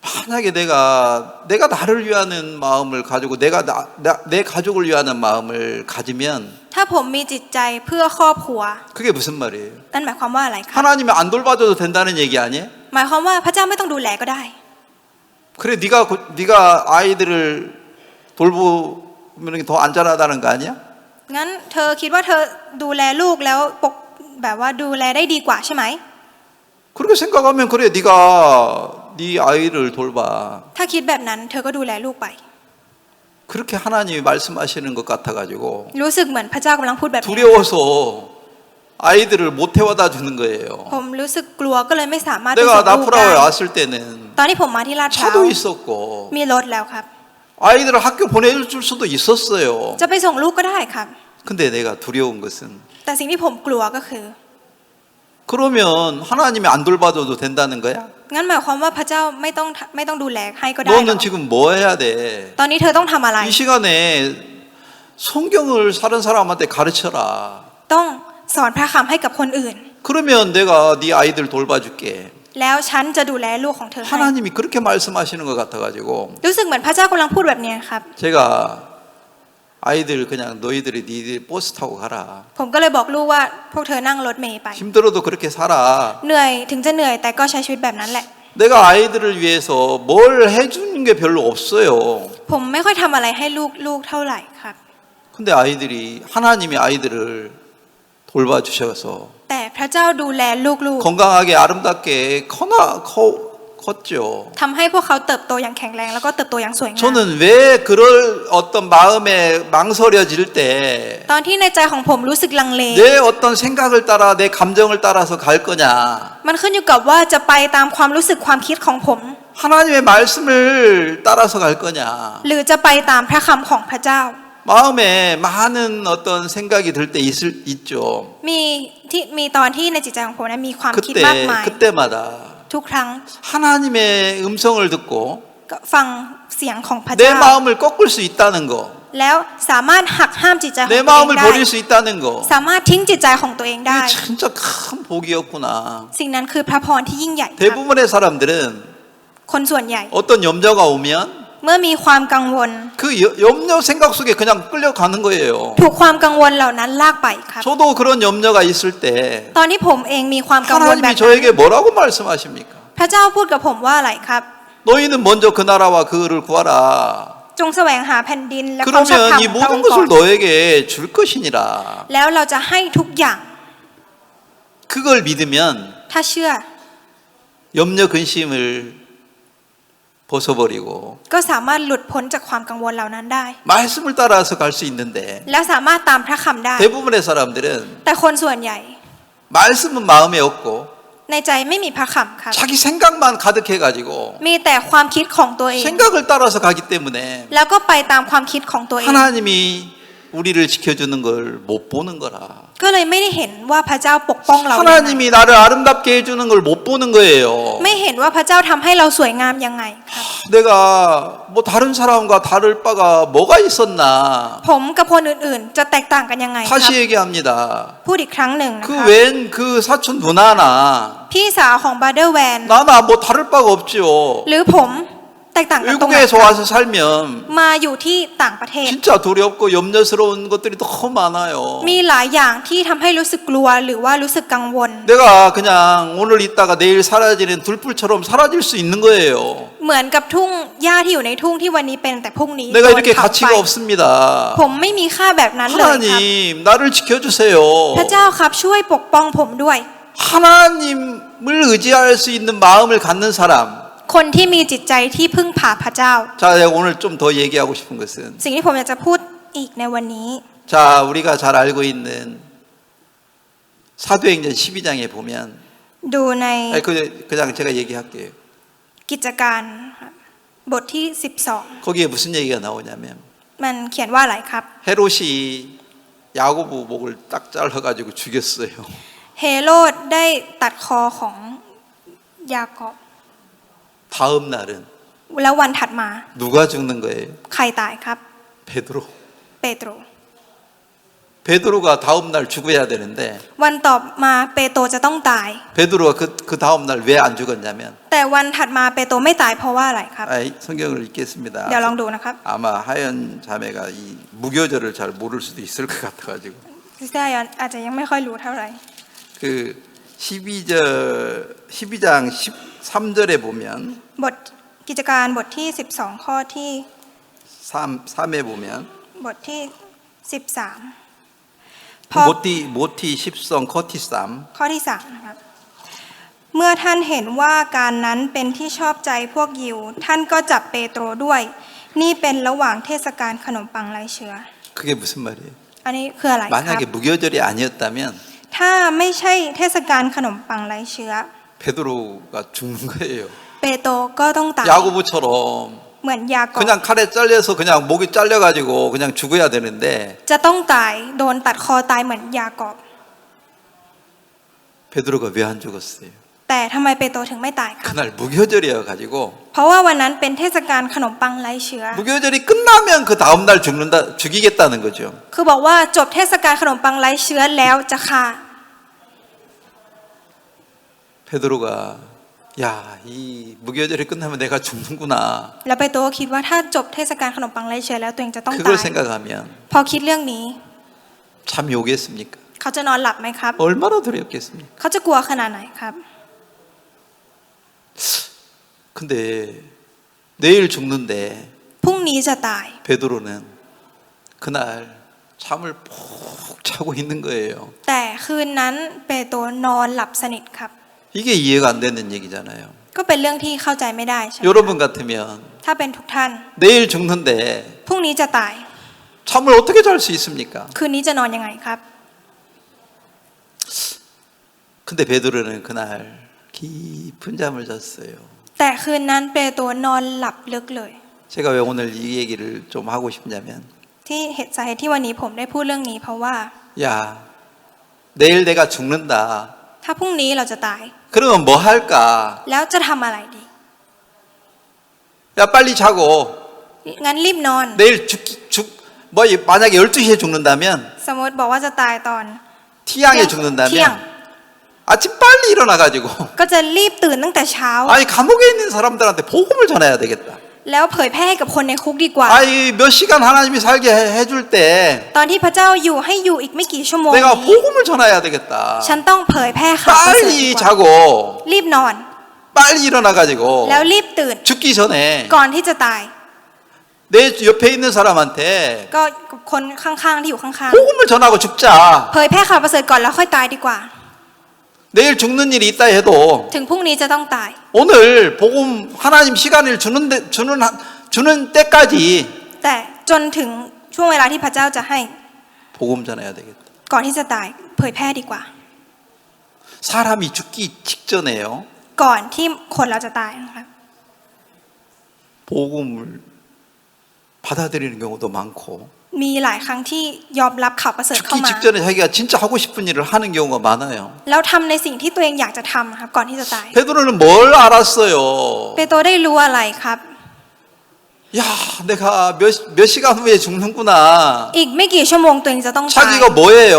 만약에 내가 나를 위하는 마음을 가지고 내 가족을 위하는 마음을 가지면 ถ้าผมมีจิตใจเพื่อครอบครัว 그게 무슨 말이에요? นั่นหมายความว่าอะไรครับ 하나님이 안 돌봐줘도 된다는 얘기 아니에요? หมายความว่าพระเจ้าไม่ต้องดูแลก็ได้ 그래 네가 아이들을 돌보면 더 안전하다는 거 아니야? งั้นเธอคิดว่าเธอดูแลลูกแล้วแบบว่าดูแลได้ดีกว่าใช่ไหม 그렇게 생각하면 그래 네가 네 아이를 돌봐. ถ้าคิดแบบนั้นเธอก็ดูแลลูกไป 그렇게 하나님이 말씀하시는 것 같아가지고 รู้สึกเหมือนพระเจ้ากำลังพูดแบบนี้ 두려워서 아이들을 못 태워다 주는 거예요. ผมรู้สึกกลัวก็เลยไม่สามารถไปส่ 내가 งลูกได้ 나프라에 왔을 때는 ตอนที่ผมมาที่ลาดพร้าว 차도 있었고 มีรถแล้วครับ 아이들을 학교 보내줄 수도 있었어요. จะไปส่งลูกก็ได้ครับ 근데 내가 두려운 것은 แต่สิ่งที่ผมกลัวก็คือ 그러면 하나님이 안 돌봐줘도 된다는 거야? งั้นหมายความว่าพระเจ้าไม่ต้องดูแลให้ก็ได้ 너는 지금 뭐 해야 돼? ตอนนี้เธอต้องทำอะไร 이 시간에 성경을 다른 사람한테 가르쳐라. ต้องสอนพระคำให้กับคนอื่น 그러면 내가 네 아이들 돌봐줄게. แล้วฉันจะดูแลลูกของเธอให้ 하나님이 그렇게 말씀하시는 것 같아가지고 รู้สึกเหมือนพระเจ้ากำลังพูดแบบนี้ครับ 제가 아이들 그냥 너희들이 니들 버스 타고 가라. ผมก็เลยบอกลูกว่าพวกเธอนั่งรถเมล์ไป 힘들어도 그렇게 살아. เหนื่อยถึงจะเหนื่อยแต่ก็ใช้ชีวิตแบบนั้นแหละ 내가 아이들을 위해서 뭘 해주는 게 별로 없어요. ผมไม่ค่อยทำอะไรให้ลูกเท่าไหร่ครับ 근데 하나님이 아이들을 돌봐주셔서 แต่พระเจ้าดูแลลูก 건강하게 아름답게 컸죠. ทำให้พวกเขาเติบโตอย่างแข็งแรงแล้วก็เติบโตอย่างสวยงาม 저는 왜 그럴 어떤 마음에 망설여질 때 ตอนที่ในใจของผมรู้สึกลังเล 내 어떤 생각을 따라 내 감정을 따라서 갈 거냐 มันขึ้นอยู่กับว่าจะไปตามความรู้สึกความคิดของผม 하나님의 말씀을 따라서 갈 거냐 หรือจะไปตามพระคำของพระเจ้า 마음에 많은 어떤 생각이 들 때 있죠. มีตอนที่ในจิตใจของผมนะมีความคิดมากมาย 그때마다 ทุกครั้ง 하나님의 음성을 듣고 ก็ฟังเสียงของพระ 내 เจ้า 마음을 꺾을 수 있다는 거, แล้วสามารถหักห้ามจิตใจของ 내 ตัวเอง 마음을 ได้ 버릴 수 있다는 거. สามารถทิ้งจิตใจของตัวเองได้ 이게 진짜 큰 복이었구나. สิ่งนั้นคือพระพรที่ยิ่งใหญ่ครับ 대부분의 사람들은 คนส่วนใหญ่ 어떤 염려가 오면 เมื่อมีความกังวล 그 염려 생각 속에 그냥 끌려가는 거예요. ถูกความกังวลเหล่านั้นลากไปครับ 저도 그런 염려가 있을 때 ตอนที่ผมเองมีความกังวลแบบ 하나님이 นั้น 저에게 뭐라고 말씀하십니까? พระเจ้าพูดกับผมว่าอะไรครับ 너희는 먼저 그 나라와 그를 구하라. จงแสวงหาแผ่นดินและความชอบธรร 그러면 ม 이 ของพระอง 모든 ค์ก่อน 것을 너에게 줄 것이니라. แล้วเราจะให้ทุกอย่าง 그걸 믿으면 ถ้าเชื่อ 염려 근심을 벗어버리고 ก็สามารถหลุดพ้นจากความกังวลเหล่านั้นได้ 말씀을 따라서 갈 수 있는데 แล้วสามารถตามพระคำได้ 대부분의 사람들은 แต่คนส่วนใหญ่ 말씀은 마음에 없고 ในใจไม่มีพระคำครับ 자기 생각만 가득해가지고 มีแต่ความคิดของตัวเอง 생각을 따라서 가기 때문에 แล้วก็ไปตามความคิดของตัวเอง 하나님이 우리를 지켜주는 걸 못 보는 거라. ก็เลยไม่ได้เห็นว่าพระเจ้าปกป้องเรายังไง 하나님이 나를 아름답게 해주는 걸 못 보는 거예요. ไม่เห็นว่าพระเจ้าทำให้เราสวยงามยังไงครับ 내가 뭐 다른 사람과 다를 바가 뭐가 있었나. ผมกับคนอื่นๆ จะแตกต่างกันยังไงครับ 다시 얘기합니다. พูดอีกครั้งหนึ่งนะ 그 ครับ 웬 그 사촌 누나나 พี่สาวของบาร์เดอร์แวน 나나 뭐 다를 바가 없지요. หรือผมแตกต่างกันตรงไหน 외국에서 ครับ 와서 살면 มาอยู่ที่ต่างประเทศ 진짜 두렵고 염려스러운 것들이 너무 많아요. มีหลายอย่างที่ทำให้รู้สึกกลัวหรือว่ารู้สึกกังวล 내가 그냥 오늘 있다가 내일 사라지는 들불처럼 사라질 수 있는 거예요. เหมือนกับทุ่งหญ้าที่อยู่ในทุ่งที่วันนี้เป็นแต่พรุ่งนี้ 내가 โดน 이렇게 เผาไป 가치가 없습니다. ผมไม่มีค่าแบบนั้นเลยครับ 하나님 나를 지켜주세요. พระเจ้าครับช่วยปกป้องผมด้วย 하나님을 의지할 수 있는 마음을 갖는 사람. คนที่มีจิตใจที่พึ่งพาพระเจ้า 자, 내가 오늘 좀 더 얘기하고 싶은 것은 สิ่งที่ผมอยากจะพูดอีกในวันนี้ 자, 우리가 잘 알고 있는 사도행전 12장에 보면 ดูใน 그냥 제가 얘기할게요. กิจการบทที่ 거기에 무슨 얘기가 나오냐면 12 มันเขียนว่าอะไรครับ 헤롯이 야고보 목을 딱 잘라가지고 죽였어요. เฮโรดได้ตัดคอของยากอบ 다음 날은 แล้ววันถัดมา 누가 죽는 거예요? ใครตายครับ 베드로. เปโตร 베드로가 다음 날 죽어야 되는데 วันต่อมาเปโตรจะต้องตาย 베드로가 그 다음 날 왜 안 죽었냐면 แต่วันถัดมาเปโตรไม่ตายเพราะว่าอะไรครับ 성경을 읽겠습니다. เดี๋ยวลองดูนะครับ 아마 하연 자매가 이 무교절을 잘 모를 수도 있을 것 같아가지고 ซิสเตอร์อาจจะยังไม่ค่อยรู้เท่าไหร่ 그 12장 13절에 보면 บทกิจการบทที่12ข้อที่ 3에 보면 บทที่13พอ 모티 10성 커티 3 ข้อที่3นะครับเมื่อท่านเห็นว่าการนั้นเป็นที่ชอบใจพวกยิวท่านก็จับเปโตรด้วย นี่เป็นระหว่างเทศกาลขนมปังไร้เชื้อ 그게 무슨 말이에요? อันนี้คืออะไรครับ 만약에 무교절이 아니었다면 ถ้าไม่ใช่เทศกาลขนมปังไร้เชื้อ 베드로가 죽는 거예요. เปโตรก็ต้องตาย 야고보처럼 เหมือนยากอบ 그냥 칼에 잘려서 그냥 목이 잘려가지고 그냥 죽어야 되는데 จะต้องตายโดนตัดคอตายเหมือนยากอบ 베드로가 왜 안 죽었어요? แต่ทำไมเปโตรถึงไม่ตายครับ 그날 무교절이어 가지고 เพราะว่าวันนั้นเป็นเทศกาลขนมปังไร้เชื้อ 무교절이 끝나면 그 다음 날 죽이겠다는 거죠. คือบอกว่าจบเทศกาลขนมปังไร้เชื้อแล้วจะฆ่า 베드로가 야, 이 무교절이 끝나면 내가 죽는구나. แล้วเปโตรก็คิดว่าถ้าจบเทศกาลขนมปังไร้เชื้อแล้วตัวเองจะต้อง 그걸 ตาย 생각하면 พอคิดเรื่องนี้ 잠이 오겠습니까? เขาจะนอนหลับไหมครับ 얼마나 두렵겠습니까? เขาจะกลัวขนาดไหนครับ 근데 내일 죽는데 พรุ่งนี้จะตาย 베드로는 그날 잠을 푹 자고 있는 거예요. แต่คืนนั้นเปโตรนอนหลับสนิทครับ 이게 이해가 안 되는 얘기잖아요. ก็เป็นเรื่องที่เข้าใจไม่ได้ใช่ไหม 여러분 같으면 ถ้าเป็นทุกท่าน 내일 죽는데 พรุ่งนี้จะตาย 잠을 어떻게 잘 수 있습니까? คืนนี้จะนอนยังไงครับ 근데 베드로는 그날 깊은 잠을 잤어요. แต่คืนนั้นเปโตรนอนหลับลึกเลย 제가 왜 오늘 이 얘기를 좀 하고 싶냐면 ที่สาเหตุที่วันนี้ผมได้พูดเรื่องนี้เพราะว่า 야, 내일 내가 죽는다. ถ้าพรุ่งนี้เราจะตาย 그러면 뭐 할까? แล้วจะทำอะไรดี 야, 빨리 자고 งั้นรีบนอน 내일 뭐 만약에 12시에 죽는다면 สมมติบอกว่าจะตายตอน 티양에 เที่ยง 죽는다면 아침 빨리 일어나 가지고 ก็จะรีบตื่นตั้งแต่เช้า 아니 감옥에 있는 사람들한테 복음을 전해야 되겠다. แล้วเผยแพร่ให้กับคนในคุกดีกว่า 아니 몇 시간 하나님이 살게 해줄 때 ตอนที่พระเจ้าอยู่ให้อยู่อีกไม่กี่ชั่วโมง 내가 นี้ 복음을 전해야 되겠다. ฉันต้องเผยแพร่ข่าวประเสริฐดี 빨리 กว่า 자고 รีบนอน 빨리 일어나 가지고 แล้วรีบตื่น 죽기 전에 ก่อนที่จะตาย 내 옆에 있는 사람한테 ก็กับคนข้างๆที่อยู่ข้าง 복음을 전하고 죽자. ๆเผยแพร่ข่าวประเสริฐก่อนแล้วค่อยตายดีกว่า 내일 죽는 일이 있다 해도 ถึงพรุ่งนี้จะต้องตาย 오늘 복음 하나님 시간을 주는 때까지 แต่จนถึงช่วงเวลาที่พระเจ้าจะให้ 복음 전해야 되겠다. ก่อนที่จะตายเผยแพร่ดีกว่า 사람이 죽기 직전에요. ก่อนที่คนเราจะตายนะคะ 복음을 받아들이는 경우도 많고 มีหลายครั้งที่ยอมรับข่าวประเสริฐเข้า 죽기 มา 직전에 자기가 진짜 하고 싶은 일을 하는 경우가 많아요. แล้วทำในสิ่งที่ตัวเองอยากจะทำครับก่อนที่จะตาย 베드로는 뭘 알았어요? เปโตรได้รู้อะไรครับ 야, 내가 몇 시간 후에 죽는구나. อีกไม่กี่ชั่วโมงตัวเองจะต้องตาย 자기가 뭐예요?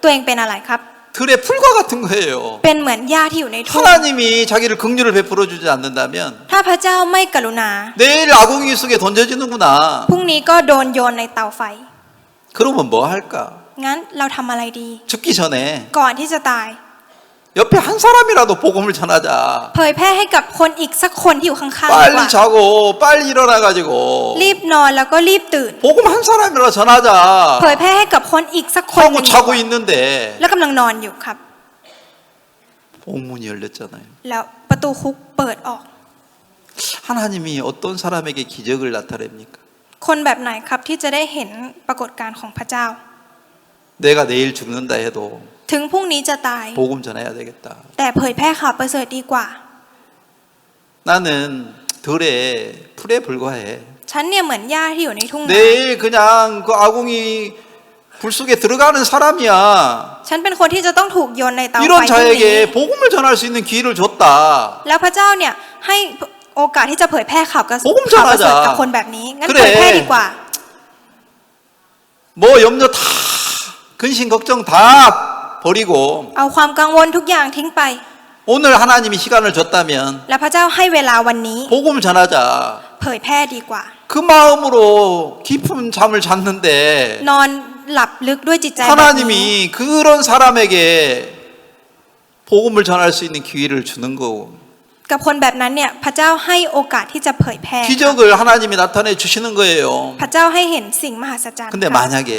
ตัวเองเป็นอะไรครับ 들의 풀과 같은 거예요. เป็นเหมือนหญ้าที่อยู่ในทุ่ง 하나님이 자기를 긍휼을 베풀어 주지 않는다면 ถ้าพระเจ้าไม่กรุณา 내일 아궁이 속에 던져지는구나. พรุ่งนี้ก็โดนโยนในเตาไฟ 그러면 뭐 할까? งั้นเราทำอะไรดี 죽기 전에 ก่อนที่จะตาย 옆에 한 사람이라도 복음을 전하자. เผยแพร่ให้กับคนอีกสักคนที่อยู่ข้างๆดีก 빨리 ว่า 자고 빨리 일어나 가지고 รีบนอนแล้วก็รีบตื่น 복음 한 사람이라도 전하자. เผยแพร่ให้กับคนอีกสักคนห 하고 นึ่งดีก 자고 ว่า 있는데 แล้วกำลังนอนอยู่ครับ 복문이 열렸잖아요. แล้วประตูคุกเปิดออก 하나님이 어떤 사람에게 기적을 나타냅니까? คนแบบไหนครับที่จะได้เห็นปรากฏการณ์ของพระเจ้า 내가 내일 죽는다 해도 ถึงพรุ่งนี้จะตาย 복음 전해야 되겠다. แต่เผยแพร่ข่าวประเสริฐดีกว่า 나는 들에 풀에 불과해. ฉันเนี่ยเหมือนหญ้าที่อยู่ในทุ่งนา 내일 그냥 그 아궁이 불 속에 들어가는 사람이야. ฉันเป็นคนที่จะต้องถูกโยนในเตาไฟ 이런 พรุ่งนี้ 자에게 복음을 전할 수 있는 기회를 줬다. แล้วพระเจ้าเนี่ยให้โอกาสที่จะเผยแพร่ข่าวประเสริฐ 복음 전하자. กับคนแบบนี้งั้น 그래. เผยแพร่ดีกว่า 뭐 염려 다 근심 걱정 다 버리고 เอาความกังวลทุกอย่างทิ้งไป 오늘 하나님이 시간을 줬다면 และพระเจ้าให้เวลาวันนี้ 복음을 전하자. เผยแพร่ดีกว่า 그 마음으로 깊은 잠을 잤는데 นอนหลับลึกด้วยจิตใจแบบนี้ 하나님이 그런 사람에게 복음을 전할 수 있는 기회를 주는 거고 กับคนแบบนั้นเนี่ยพระเจ้าให้โอกาสที่จะเผยแพร่ 기적을 하나님이 나타내 주시는 거예요. พระเจ้าให้เห็นสิ่งมหัศจรรย์ 근데 ค่ะ 만약에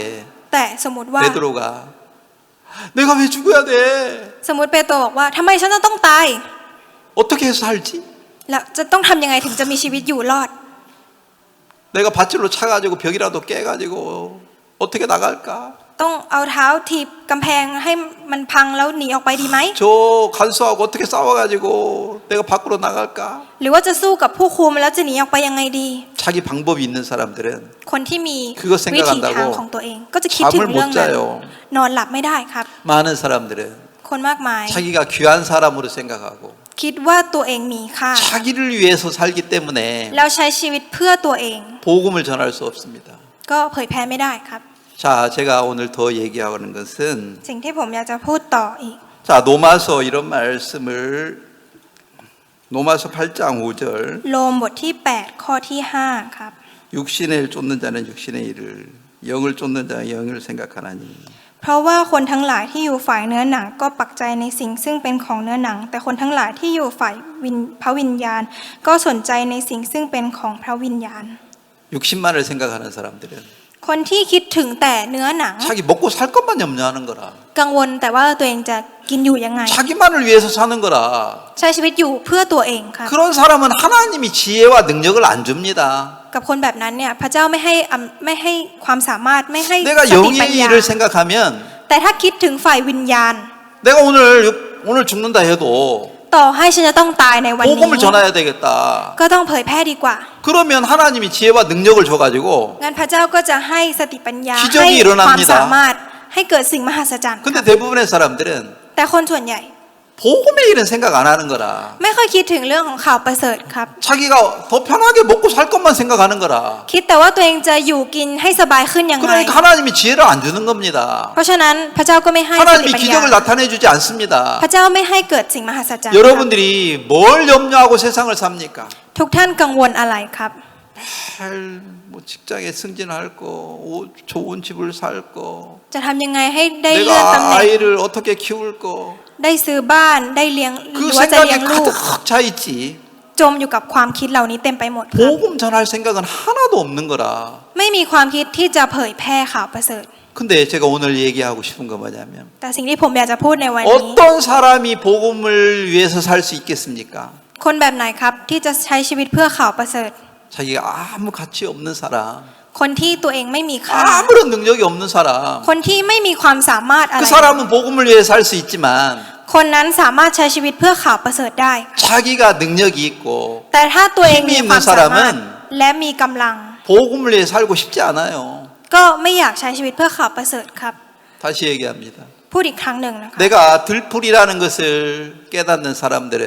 แต่สมมติว่า 베드로가 내가 왜 죽어야 돼? สมมติเปโตรบอกว่าทำไมฉันจะต้องตาย 어떻게 해서 살지? แล้วจะต้องทำยังไงถึงจะมีชีวิตอยู่รอด 내가 밧줄로 차가지고 벽이라도 깨가지고 어떻게 나갈까? ต้องเอาเท้าถีบกำแพงให้มันพังแล้วหนีออกไปดีไหม 저 간수하고 어떻게 싸워가지고 내가 밖으로 나갈까? หรือว่าจะสู้กับผู้คุมแล้วจะหนีออกไปยังไงดี 자기 방법이 있는 사람들은 คนที่มี 그거 วิถี 생각한다고 ทางของตัวเอง ก็จะคิดถึง 잠을 เรื่อง 못 นั้น 자요. นอนหลับไม่ได้ครับ 많은 사람들은 คนมากมาย 자기가 귀한 사람으로 생각하고 คิดว่าตัวเองมีค่า 자기를 위해서 살기 때문에 แล้วใช้ชีวิตเพื่อตัวเอง 복음을 전할 수 없습니다. ก็เผยแพร่ไม่ได้ครับ 자, 제가 오늘 더 얘기하는 것은 สิ่งที่ผมอยากจะพูดต่ออีก 자, 노마서 이런 말씀을 노마서 8장 5절 โรมบทที่ 8 ข้อที่ 5 ครับ 육신을 쫓는 자는 육신의 일을 영을 쫓는 자는 영을 생각하나니 เพราะว่าคนทั้งหลายที่อยู่ฝ่ายเนื้อหนังก็ปักใจในสิ่งซึ่งเป็นของเนื้อหนัง แต่คนทั้งหลายที่อยู่ฝ่ายพระวิญญาณ ก็สนใจในสิ่งซึ่งเป็นของพระวิญญาณ 육신만을 생각하는 사람들은 คนที่คิดถึงแต่เนื้อหนัง 자기 먹고 살 것만 염려하는 거라. กังวลแต่ว่าตัวเองจะกินอยู่ยังไง 자기만을 위해서 사는 거라. ใช้ชีวิตอยู่เพื่อตัวเองค่ะ 그런 사람은 하나님이 지혜와 능력을 안 줍니다. กับคนแบบนั้นเนี่ยพระเจ้าไม่ให้ความสามารถไม่ให้ 내가 สติปัญ 영의 ญา 일을 생각하면 แต่ถ้าคิดถึงฝ่ายวิญญาณ 내가 오늘 죽는다 해도 ต่อให้ฉันจะต้องตายในวันนี้ 복음을 전해야 되겠다. ก็ต้องเผยแพร่ดีกว่า 그러면 하나님이 지혜와 능력을 줘가지고 งั้นพระเจ้าก็จะให้สติปัญญา 기적이 ให้ 일어납니다. ความสามารถให้เกิดสิ่งมหัศจรรย์ 근데 대부분의 사람들은 แต่คนส่วนใหญ่ 복음의 일은 생각 안 하는 거라. ไม่ค่อยคิดถึงเรื่องของข่าวประเสริฐครับ 자기가 더 편하게 먹고 살 것만 생각하는 거라. คิดแต่ว่าตัวเองจะอยู่กินให้สบายขึ้นยังไง 그러니까 하나님이 지혜를 안 주는 겁니다. เพราะฉะนั้นพระเจ้าก็ไม่ให้สติ 하나님이 ปัญญา 기적을 나타내 주지 않습니다. พระเจ้าไม่ให้เกิดสิ่งมหัศจรรย์ 여러분들이 뭘 염려하고 세상을 삽니까? ทุกท่านกังวลอะไรครับ 뭐 직장에 승진할 거, 좋은 집을 살 거, จะทำยังไงให้ได้เลื่อนตำ 내가 แหน่ง 아이를 어떻게 키울 거, ได้ซื้อบ้านได้เลี้ยงหรือ 그 ว่าจะเลี้ยง 생각에 ลูก 가득 차 있지. จมอยู่กับความคิดเหล่านี้เต็มไปหมดครับ 복음 전할 생각은 하나도 없는 거라. ไม่มีความคิดที่จะเผยแพร่ข่าวประเสริฐ 근데 제가 오늘 얘기하고 싶은 거 뭐냐면 แต่สิ่งที่ผมอยากจะพูดในวันนี้ 어떤 사람이 복음을 위해서 살 수 있겠습니까? คนแบบไหนครับที่จะใช้ชีวิตเพื่อข่าวประเสริฐ 자기가 아무 가치 없는 사람, คนที่ตัวเองไม่มีค่า 아무런 능력이 없는 사람, คนที่ไม่มีความสามารถอะไร 그 사람은 복음을 위해 살 수 있지만 คนนั้นสามารถใช้ชีวิตเพื่อข่าวประเสริฐได้ 자기가 능력이 있고 แต่ถ้าตัวเองมี 힘이 ความ 있는 สามารถ 사람은 และมีกำลัง 복음을 위해 살고 싶지 않아요. ก็ไม่อยากใช้ชีวิตเพื่อข่าวประเสริฐครับ 다시 얘기합니다. พูดอีกครั้งหนึ่งนะคะ 내가 들풀이라는 것을 깨닫는 사람들은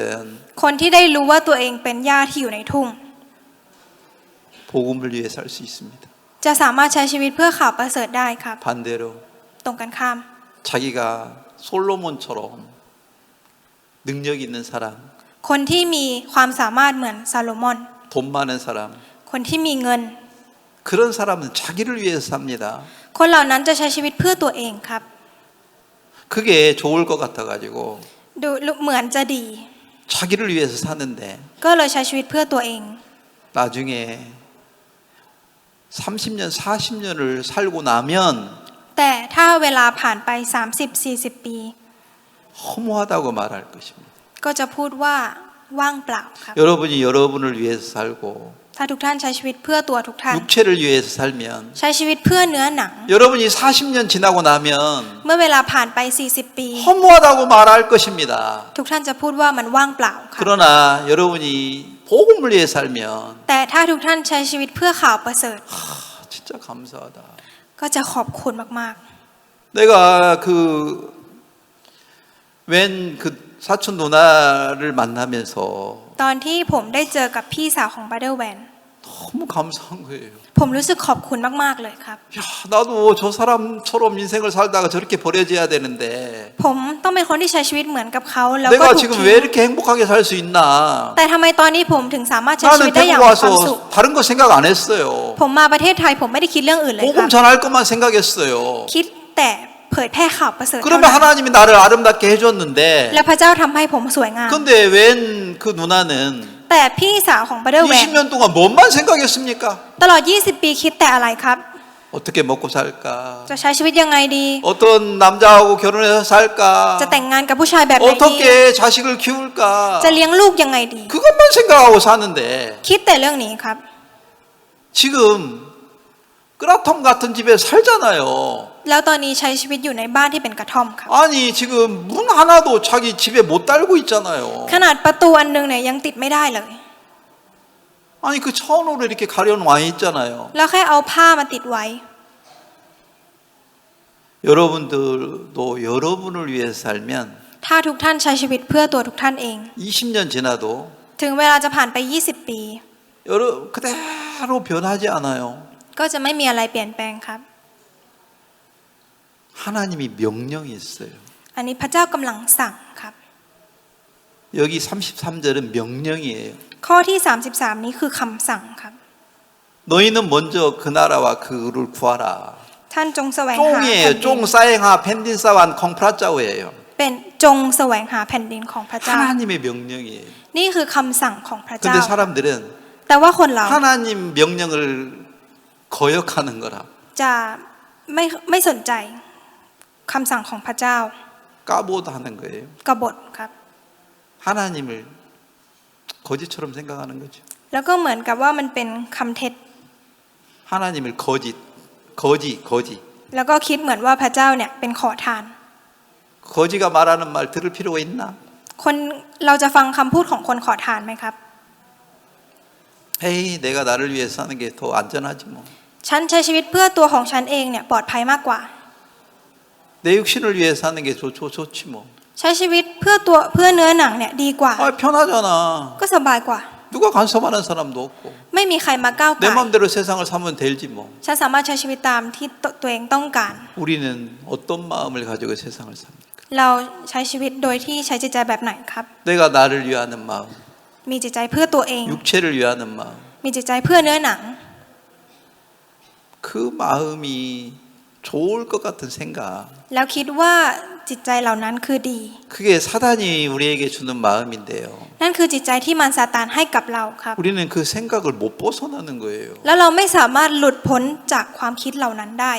คนที่ได้รู้ว่าตัวเองเป็นหญ้าที่อยู่ในทุ่ง 복음을 위해 살 수 있습니다. จะสามารถใช้ชีวิตเพื่อข่าวประเสริฐได้ครับ 반대로 ตรงกันข้าม 자기가 솔로몬처럼 능력 있는 사람, คนที่มีความสามารถเหมือนซาโลมอน 돈 많은 사람, คนที่มีเงิน 그런 사람은 자기를 위해서 삽니다. คนเหล่านั้นจะใช้ชีวิตเพื่อตัวเองครับ 그게 좋을 것 같아가지고 ดูเหมือนจะดี 자기를 위해서 사는데 ก็เลยใช้ชีวิตเพื่อตัวเอง 나중에 30년, 40년을 살고 나면 แต่ถ้าเวลาผ่านไป 30-40 ปี 허무하다고 말할 것입니다. ก็จะพูดว่าว่างเปล่าครับ 여러분이 여러분을 위해서 살고 ถ้าทุกท่านใช้ชีวิตเพื่อตัวทุกท่าน 육체를 위해서 살면 ใช้ชีวิตเพื่อเนื้อหนัง 여러분이 40년 지나고 나면 เมื่อเวลาผ่านไป 40 ปี 허무하다고 말할 것입니다. ทุกท่านจะพูดว่ามันว่างเปล่าครับ 그러나 여러분이 복음을 위해 살면 แต่ถ้าทุกท่านใช้ชีวิตเพื่อข่าวประเสริฐ 진짜 감사하다. ก็จะขอบคุณมาก 내가 그 사촌 누나를 만나면서 ๆ ตอนที่ผมได้เจอกับพี่สาวของบัตเตอร์แวน 너무 감사한 거예요. ผมรู้สึกขอบคุณมากๆเลยครับ 야, 나도 저 사람처럼 인생을 살다가 저렇게 버려져야 되는데 ผมต้องเป็นคนที่ใช้ชีวิตเหมือนกับเขาแล้วก็ 내가 ถูก 지금 ทิ้ 왜 ง 이렇게 행복하게 살 수 있나? แต่ทำไมตอนนี้ผมถึงสามารถใช้ชีวิต 나는 ได้อย่าง 태국 มีความสุข 와서 다른 거 생각 안 했어요. ผมมาประเทศไทยผมไม่ได้คิดเรื่องอื่นเลยครับ 복음 전할 것만 생각했어요. คิดแต่เผยแพร่ข่าวประเสริฐเท่า 그러면 นั้น 하나님이 나를 아름답게 해줬는데 และพระเจ้าทำให้ผมสวยงาม 근데 웬 그 누나는 แต่พี่สาวของบัตเตอร์แวน 20년 동안 뭔만 생각했습니까? ตลอด 20 ปีคิดแต่อะไรครับ 어떻게 먹고 살까? จะใช้ชีวิตยังไงดี 어떤 남자하고 결혼해서 살까? จะแต่งงานกับผู้ชายแบบไหนดี 어떻게 자식을 키울까? จะเลี้ยงลูกยังไงดี 그것만 생각하고 사는데 คิดแต่เรื่องนี้ครับ 지금 끄라통 같은 집에 살잖아요. แล้วตอนนี้ใช้ชีวิตอยู่ในบ้านที่เป็นกระท่อมครับ 아니 지금 문 하나도 자기 집에 못 달고 있잖아요. ขนาดประตูอันนึงเนี่ยยังติดไม่ได้เลย 아니 그 천으로 이렇게 가려놓아 있잖아요. แล้วแค่เอาผ้ามาติดไว้ 여러분들도 여러분을 위해서 살면 ถ้าทุกท่านใช้ชีวิตเพื่อตัวทุกท่านเอง 20년 지나도 ถึงเวลาจะผ่านไป 20 ปี 그대로 변하지 않아요. ก็จะไม่มีอะไรเปลี่ยนแปลงครับ 하나님이 명령이 있어요. อันนี้พระเจ้ากำลังสั่งครับ 여기 33절은 명령이에요. ข้อที่ 33 นี้คือคำสั่งครับ 너희는 먼저 그 나라와 그를 구하라. ท่านจงแสวงหาแผ่น 쫑이에요. ดิน 쫑 사행하 펜딘사완 콩프라짜오예요. เป็นจงแสวงหาแผ่นดินของพระเจ้า 하나님의 명령이에요. นี่คือคำสั่งของพระเจ้า 근데 사람들은 แต่ว่าคนเรา 하나님 명령을 거역하는 거라. จะไม่สนใจคำสั่งของพระเจ้า 까보도 하는 거예요. กบฏครับ 하나님을 거짓처럼 생각하는 거죠. แล้วก็เหมือนกับว่ามันเป็นคำเท็จ 하나님을 거짓. แล้วก็คิดเหมือนว่าพระเจ้าเนี่ยเป็นขอทาน 거지가 말하는 말 들을 필요가 있나? คนเราจะฟังคำพูดของคนขอทานไหมครับ 에이, 내가 나를 위해서 사는 게 더 안전하지 뭐. ฉันใช้ชีวิตเพื่อตัวของฉันเองเนี่ยปลอดภัยมากกว่า 내 육신을 위해서 사는 게 좋지 뭐. ใช้ชีวิตเพื่อเนื้อหนังเนี่ยดีกว่า 아, 편하잖아. ก็สบายกว่า 누가 간섭하는 사람도 없고. ไม่มีใครมาก้าวไก่ 내 마음대로 세상을 살면 되지 뭐. ฉันสามารถใช้ชีวิตตามที่ตัวเองต้องการ 우리는 어떤 마음을 가지고 세상을 삽니까? เราใช้ชีวิตโดยที่ใช้จิตใจแบบไหนครับ 내가 나를 위하는 마음, มีจิตใจเพื่อตัวเอง 육체를 위하는 마음. มีจิตใจเพื่อเนื้อหนัง 그 마음이 좋을 것 같은 생각. แล้วคิดว่าจิตใจเหล่านั้นคือดี 그게 사단이 우리에게 주는 마음인데요. นั่นคือจิตใจที่มารซาตานให้กับเราครับ 우리는 그 생각을 못 벗어나는 거예요. แล้วเราไม่สามารถหลุดพ้นจากความคิดเหล่านั้นได้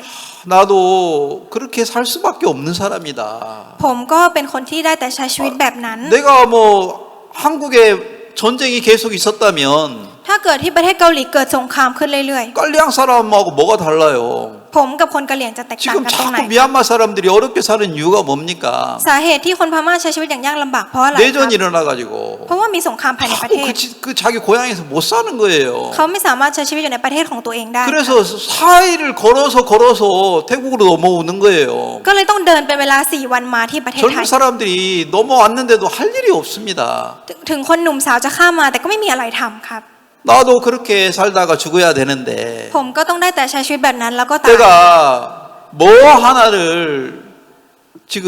나도 그렇게 살 수밖에 없는 사람이다. ผมก็เป็นคนที่ได้แต่ใช้ชีวิตแบบนั้น 내가 뭐 한국에 전쟁이 계속 있었다면 ถ้าเกิดที่ประเทศเกาหลีเกิดสงครามขึ้นเรื่อย 깔리앙 사람하고 뭐가 달라요? ๆ ผมกับคนกะเหรี่ยงจะแตกต่าง 지금 กันตรงไหน 자꾸 미얀마 사람들이 어렵게 사는 이유가 뭡니까? สาเหตุที่คนพม่าใช้ชีวิตอย่างยากลำบากเพราะอะไรครับ 내전이 일어나가지고 เพราะว่ามีสงครามภายในประเทศ 그 자기 고향에서 못 사는 거예요. เขาไม่สามารถใช้ชีวิตอยู่ในประเทศของตัวเองได้ 그래서 사일을 걸어서 태국으로 넘어오는 거예요. ก็เลยต้องเดินเป็นเวลา4 วันมาที่ประเทศไท 젊은 ย 사람들이 넘어왔는데도 할 일이 없습니다. ถึงคนหนุ่มสาวจะข้ามมาแต่ก็ไม่มีอะไรทำครับ 나도 그렇게 살다가 죽어야 되는데 ผมก็ต้องได้แต่ใช้ชีวิตแบบนั้นแล้วก็ตาย 내가 뭐 하나를 지금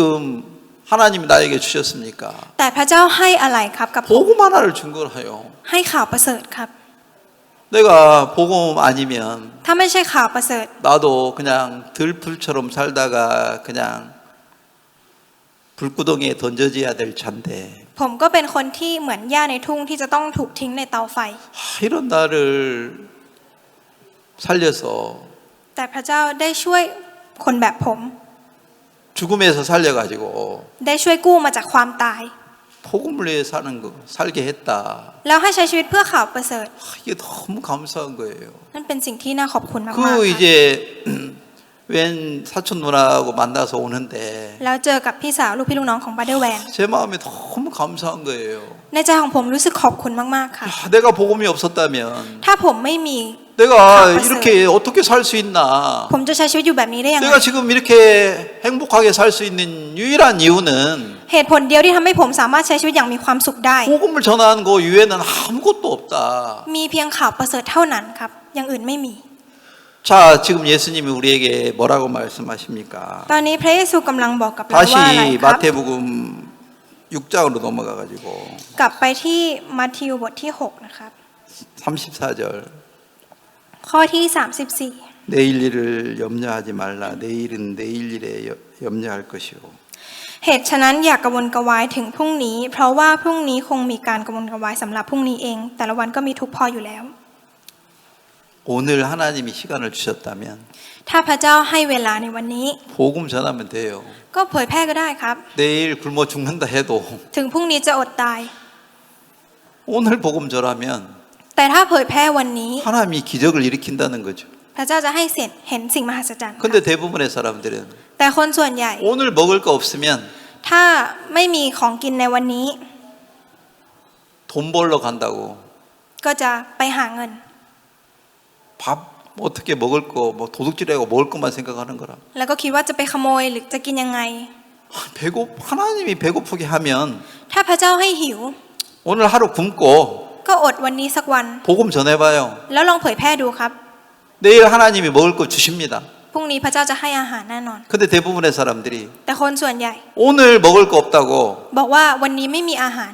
하나님이 나에게 주셨습니까? แต่พระเจ้าให้อะไรครับกับผม 복음 하나를 준 거라요. ให้ข่าวประเสริฐครับ 내가 복음 아니면 ถ้าไม่ใช่ข่าวประเสริฐ 나도 그냥 들풀처럼 살다가 그냥 불구덩이에 던져져야 될 잔데 ผมก็เป็นคนที่เหมือนหญ้าในทุ่งที่จะต้องถูกทิ้งในเตาไฟ 이런 나를 살려서 แต่พระเจ้าได้ช่วยคนแบบผม 죽음에서 살려가지고 ได้ช่วยกู้มาจากความตาย 복음을 위해 사는 거 살게 했다. แล้วให้ใช้ชีวิตเพื่อข่าวประเสริฐ 이게 너무 감사한 거예요. นั่นเป็นสิ่งที่น่าขอบคุณมากๆ 그 ค่ะ 이제 웬 사촌 누나하고 만나서 오는데 แล้วเจอกับพี่สาวลูกพี่ลูกน้องของบาเดอร์แวน 제 마음이 너무 감사한 거예요. ในใจของผมรู้สึกขอบคุณมากๆค่ะ 야, 내가 복음이 없었다면 ถ้าผมไม่มี 내가 감사해요. 이렇게 어떻게 살 수 있나? ผมจะใช้ชีวิตอยู่แบบนี้ได้ยังไง 내가 지금 이렇게 행복하게 살 수 있는 유일한 이유는 เหตุผลเดียวที่ทำให้ผมสามารถใช้ชีวิตอย่างมีความสุขได้ 복음을 전하는 거 이외에는 아무것도 없다. มีเพียงข่าวประเสริฐเท่านั้นครับอย่างอื่นไม่มี 자, 지금 예수님이 우리에게 뭐라고 말씀하십니까? ตอนนี้พระเยซูกำลังบอกกับเราว่าอะไร 다시 ครับ 마태복음 6장으로 넘어가 가지고 กลับไปที่มัทธิวบทที่6นะครับ 34절 ข้อที่ 내일 일을 염려하지 말라. 내일은 내일 일에 염려할 것이오. 34 เหตุฉะนั้นอย่ากระวนกระวายถึงพรุ่งนี้เพราะว่าพรุ่งนี้คงมีการกระวนกระวายสำหรับพรุ่งนี้เองแต่ละวันก็มีทุกข์พออยู่แล้ว 오늘 하나님이 시간을 주셨다면 ถ้าพระเจ้าให้เวลาในวันนี้ 복음 전하면 돼요. ก็เผยแพร่ก็ได้ครับ 내일 굶어 죽는다 해도 ถึงพรุ่งนี้จะอดตาย 오늘 복음 전하면 แต่ถ้าเผยแพร่วันนี้ 하나님이 기적을 일으킨다는 거죠. พระเจ้าจะให้เห็นสิ่งมหัศจรรย์ 근데 대부분의 사람들은 แต่คนส่วนใหญ่ 오늘 먹을 거 없으면 ถ้าไม่มีของกินในวันนี้ 돈 벌러 간다고 ก็จะไปหาเงิน 밥 어떻게 먹을 거 뭐 도둑질하고 먹을 것만 생각하는 거라. แล้วก็คิดว่าจะไปขโมยหรือจะกินยังไง 하나님이 배고프게 하면 ถ้าพระเจ้าให้หิว 오늘 하루 굶고 ก็อดวันนี้สักวัน 복음 전해봐요. แล้วลองเผยแพร่ดูครับ 내일 하나님이 먹을 거 주십니다. พรุ่งนี้พระเจ้าจะให้อาหารแน่นอน 근데 대부분의 사람들이 แต่คนส่วนใหญ่ 오늘 먹을 거 없다고 บอกว่าวันนี้ไม่มีอาหาร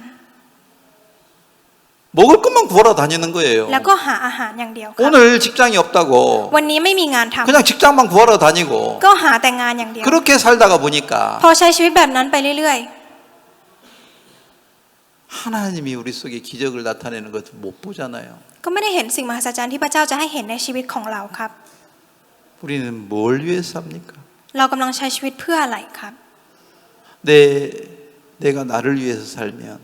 먹을 것만 구하러 다니는 거예요. แล้วก็หาอาหารอย่างเดียวครับ 오늘 직장이 없다고 วันนี้ไม่มีงานทำ 그냥 직장만 구하러 다니고 ก็หาแต่งานอย่างเดียว 그렇게 살다가 보니까 พอใช้ชีวิตแบบนั้นไปเรื่อย 하나님이 우리 속에 기적을 나타내는 것을 못 보잖아요. ๆ ก็ไม่ได้เห็นสิ่งมหัศจรรย์ที่พระเจ้าจะให้เห็นในชีวิตของเราครับ 우리는 뭘 위해서 삽니까? เรากำลังใช้ชีวิตเพื่ออะไรครับ 내가 나를 위해서 살면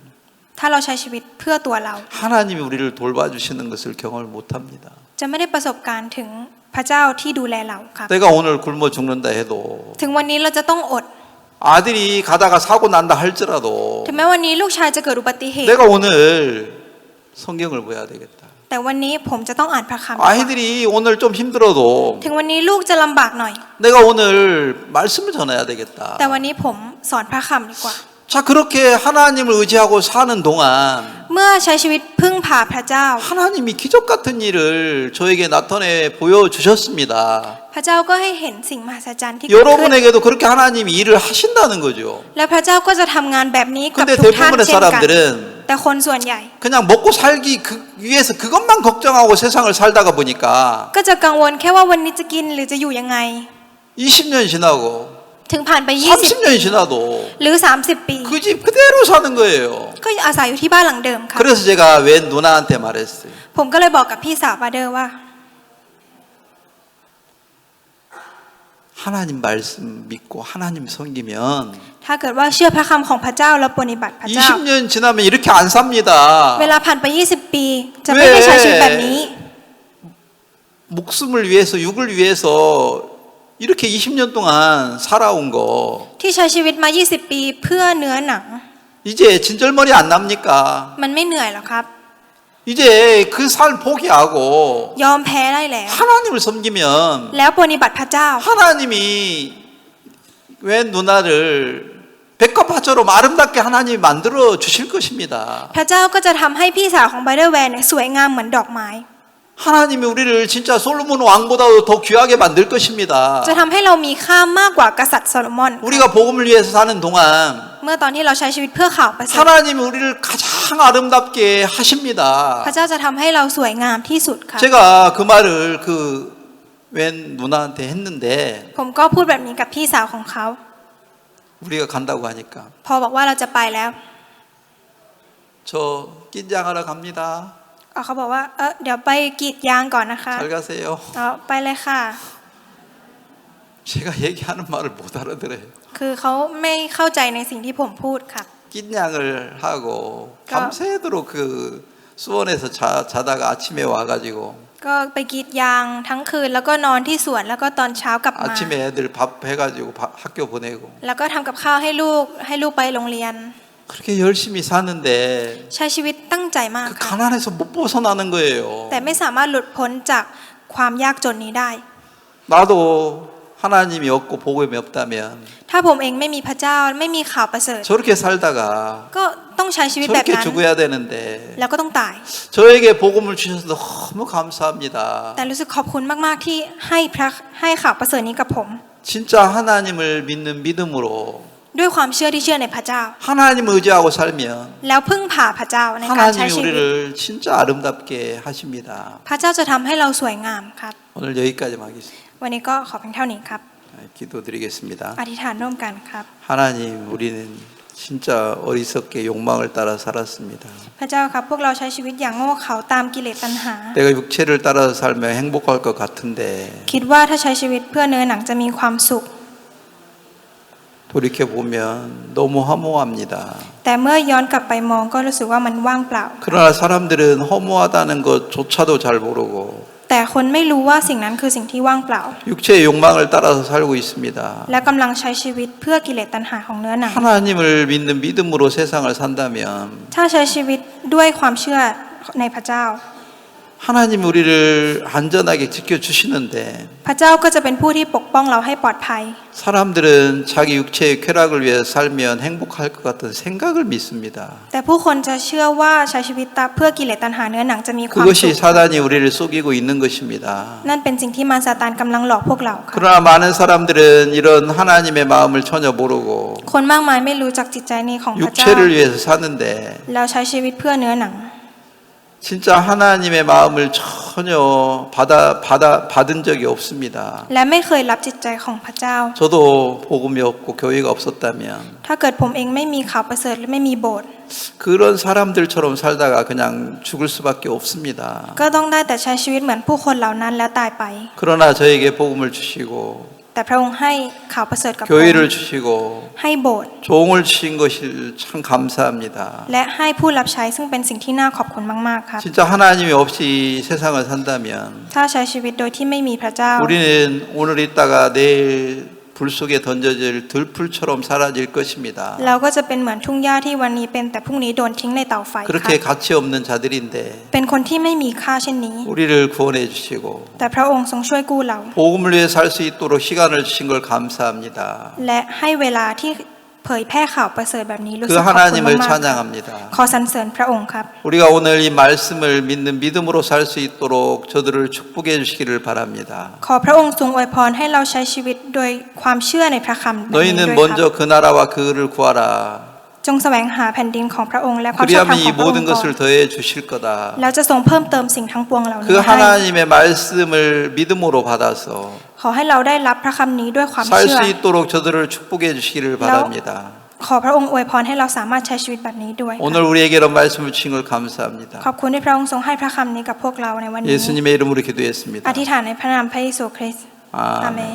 ถ้าเราใช้ชีวิตเพื่อตัวเรา 하나님이 우리를 돌봐주시는 것을 경험을 못합니다. จะไม่ได้ประสบการณ์ถึงพระเจ้าที่ดูแลเราครับ 내가 오늘 굶어 죽는다 해도 ถึงวันนี้เราจะต้องอด 아들이 가다가 사고 난다 할지라도 ถึงแม้วันนี้ลูกชายจะเกิดอุบัติเหตุ 내가 오늘 성경을 봐야 되겠다. แต่วันนี้ผมจะต้องอ่านพระคัมภีร์ 아이들이 오늘 좀 힘들어도 ถึงวันนี้ลูกจะลำบากหน่อย 내가 오늘 말씀을 전해야 되겠다. แต่วันนี้ผมสอนพระคัมภีร์ดีกว่า 자, 그렇게 하나님을 의지하고 사는 동안 เมื่อใช้ชีวิตพึ่งพาพระเจ้า 하나님이 기적 같은 일을 저에게 나타내 보여주셨습니다. พระเจ้าก็ให้เห็นสิ่งมหัศจรรย์ที่เกิดขึ้น 여러분에게도 그렇게 하나님이 일을 하신다는 거죠. และพระเจ้าก็จะทำงานแบบนี้กับ 근데 ทุกท่าน 대부분의 เช่นกัน 사람들은 แต่คนส่วนใหญ่ 그냥 먹고 살기 위해서 그것만 걱정하고 세상을 살다가 보니까 ก็จะกังวลแค่ว่าวันนี้จะกินหรือจะอยู่ยังไง 20년 지나고 ถึงผ่านไป 30년 지나도 หรือ30 ปี 그 집 그대로 사는 거예요. ก็อาศัยอยู่ที่บ้านหลังเดิมค่ะ 그래서 제가 웬 누나한테 말했어요. ผมก็เลยบอกกับพี่สาวบาเดอร์ว่า 하나님 말씀 믿고 하나님 섬기면 ถ้าเกิดว่าเชื่อพระคำของพระเจ้าแล้วปฏิบัติพระเจ้า 20년 지나면 이렇게 안 삽니다. เวลาผ่านไป20 ปี จะไม่ได้ใช้ชีวิตแบบนี้ 목숨을 위해서 육을 위해서 이렇게 20년 동안 살아온 거 ที่ใช้ชีวิตมา 20 ปีเพื่อเนื้อหนัง 이제 진절머리 안 납니까? มันไม่เหนื่อยหรอกครับ 이제 그 살 포기하고 ยอมแพ้ได้แล้ว 하나님을 섬기면 แล้วปฏิบัติพระเจ้า 하나님이 웬 누나를 백합화처럼 아름답게 하나님이 만들어 주실 것입니다. พระเจ้าก็จะทำให้พี่สาวของบาเดอร์แวนเนี่ยสวยงามเหมือนดอกไม้ 하나님이 우리를 진짜 솔로몬 왕보다도 더 귀하게 만들 것입니다. จะทำให้เรามีค่ามากกว่ากษัตริย์โซโลมอน 우리가 복음을 위해서 사는 동안 เมื่อตอนที่เราใช้ชีวิตเพื่อข่าวประเสริฐ 하나님이 우리를 가장 아름답게 하십니다. พระเจ้าจะทำให้เราสวยงามที่สุดค่ะ 제가 그 말을 그 웬 누나한테 했는데 ผมก็พูดแบบนี้กับพี่สาวของเขา 우리가 간다고 하니까 พอบอกว่าเราจะไปแล้ว 저 긴장하러 갑니다. เขาบอกว่าเดี๋ยวไปกรีดยางก่อนนะคะ 잘 가세요. ไปเลยค่ะ 제가 얘기하는 말을 못 알아들어요. คือเขาไม่เข้าใจในสิ่งที่ผมพูดค่ะ 긴장을 하고 밤새도록 그 수원에서 자다가 아침에 와가지고 ก็ไปกรีดยางทั้งคืนแล้วก็นอนที่สวนแล้วก็ตอนเช้ากลับมา 아침에 애들 밥 해가지고 학교 보내고 แล้วก็ทำกับข้าวให้ลูกไปโรงเรียน 그렇게 열심히 사는데 ใช้ชีวิตตั้งใจมาก 그 ค่ะ 가난에서 못 벗어나는 거예요. แต่ไม่สามารถหลุดพ้นจากความยากจนนี้ได้ 나도 하나님이 없고 복음이 없다면 ถ้าผมเองไม่มีพระเจ้าไม่มีข่าวประเสริฐ 저렇게 살다가 ก็ต้องใช้ชีวิตแบบ 저렇게 นั้น 죽어야 되는데 แล้วก็ต้องตาย 저에게 복음을 주셔서 너무 감사합니다. แต่รู้สึกขอบคุณมากๆที่ให้ข่าวประเสริฐนี้กับผม 진짜 하나님을 믿는 믿음으로 ด้วยความเชื่อที่เชื่อในพระเจ้า 하나님 의지하고 살면 แล้วพึ่งพาพระเจ้าในการใช้ 하나님이 ชีวิต 우리를 진짜 아름답게 하십니다. พระเจ้าจะทำให้เราสวยงามครับ 오늘 여기까지만 하겠습니다. วันนี้ก็ขอเพียงเท่านี้ครับ 기도드리겠습니다. อธิษฐานร่วมกันครับ 하나님, 우리는 진짜 어리석게 욕망을 따라 살았습니다. พระเจ้าครับพวกเราใช้ชีวิตอย่างโง่เขลาตามกิเลสตัณหา 내가 육체를 따라서 살면 행복할 것 같은데 คิดว่าถ้าใช้ชีวิตเพื่อเนื้อหนังจะมีความสุข 돌이켜 보면 너무 허무합니다. แต่เมื่อย้อนกลับไปมองก็รู้สึกว่ามันว่างเปล่า 그러나 사람들은 허무하다는 것조차도 잘 모르고 แต่คนไม่รู้ว่าสิ่งนั้นคือสิ่งที่ว่างเปล่า 육체의 욕망을 따라서 살고 있습니다. และกำลังใช้ชีวิตเพื่อกิเลสตัณหาของเนื้อหนัง 하나님을 믿는 믿음으로 세상을 산다면 ถ้าใช้ชีวิตด้วยความเชื่อในพระเจ้า 하나님 우리를 안전하게 지켜주시는데 พระเจ้าก็จะเป็นผู้ที่ปกป้องเราให้ปลอดภัย 사람들은 자기 육체의 쾌락을 위해 살면 행복할 것 같은 생각을 믿습니다. แต่ผู้คนจะเชื่อว่าใช้ชีวิตเพื่อกิเลสตัณหาเนื้อหนังจะมีความสุ 그것이 ข 사단이 우리를 속이고 있는 것입니다. นั่นเป็นสิ่งที่มารซาตานกำลังหลอกพวกเราค่ะ 그러나 많은 사람들은 이런 하나님의 마음을 전혀 모르고 คนมากมายไม่รู้จักจิตใจนี้ของพระเจ้า 육체를 위해서 사는데 แล้วใช้ชีวิตเพื่อเนื้อหนัง 진짜 하나님의 마음을 전혀 받은 적이 없습니다. และไม่เคยรับจิตใจของพระเจ้า 저도 복음이 없고 교회가 없었다면 ถ้าเกิดผมเองไม่มีข่าวประเสริฐและไม่มีโบสถ์ 그런 사람들처럼 살다가 그냥 죽을 수밖에 없습니다. ก็ต้องได้แต่ใช้ชีวิตเหมือนผู้คนเหล่านั้นแล้วตายไป 그러나 저에게 복음을 주시고 แต่พระองค์ให้ข่าวประเสริฐกับผม 교회를 주시고 ให้โบสถ์ 종을 주신 것이 참 감사합니다. และให้ผู้รับใช้ซึ่งเป็นสิ่งที่น่าขอบคุณมากๆครับ 진짜 하나님이 없이 세상을 산다면 ถ้าใช้ชีวิตโดยที่ไม่มีพระเจ้า 우리는 오늘 있다가 내일 불 속에 던져질 들풀처럼 사라질 것입니다. เราก็จะเป็นเหมือนทุ่งหญ้าที่วันนี้เป็นแต่พรุ่งนี้โดนทิ้งในเตาไฟค่ะ 그렇게 가치 없는 자들인데 เป็นคนที่ไม่มีค่าเช่นนี้ 우리를 구원해 주시고 แต่พระองค์ทรงช่วยกู้เรา 복음을 위해 살 수 있도록 시간을 주신 걸 감사합니다. และให้เวลาที่เผยแพร่ข่าวประเสริฐแบบนี้รู้ 그 สึกขอบคุณ 하나님을 มากๆ 찬양합니다. ขอสรรเสริญพระองค์ครับ 우리가 오늘 이 말씀을 믿는 믿음으로 살 수 있도록 저들을 축복해 주시기를 바랍니다. ขอพระองค์ทรงอวยพรให้เราใช้ชีวิตโดยความเชื่อในพระคำแบบนี้ด้วย 너희는 ครับ 먼저 그 나라와 그를 구하라. จงแสวงหาแผ่นดินของพระองค์และความชอบธรร 그리하면 มข 이 องพระอง 모든 ค์ก่อน 것을 더해 주실 거다. แล้วจะทรงเพิ่มเติมสิ่งทั้งปวงเหล่านี้ 그 ให้ 하나님의 말씀을 믿음으로 받아서 ขอให้เราได้รับพระคำนี้ด้วยความ 살 เชื่อ 수 있도록 저들을 축복해 주시기를 바랍니다. ขอพระองค์อวยพรให้เราสามารถใช้ชีวิตแบบนี้ด้วย 오늘 우리에게 이런 말씀을 주신 걸 감사합니다. ขอบคุณที่พระองค์ทรงให้พระคำนี้กับพวกเราในวันนี้ 예수님의 이름으로 기도했습니다. อธิษฐานในพระนามพระเยซูคริสต์อาเมน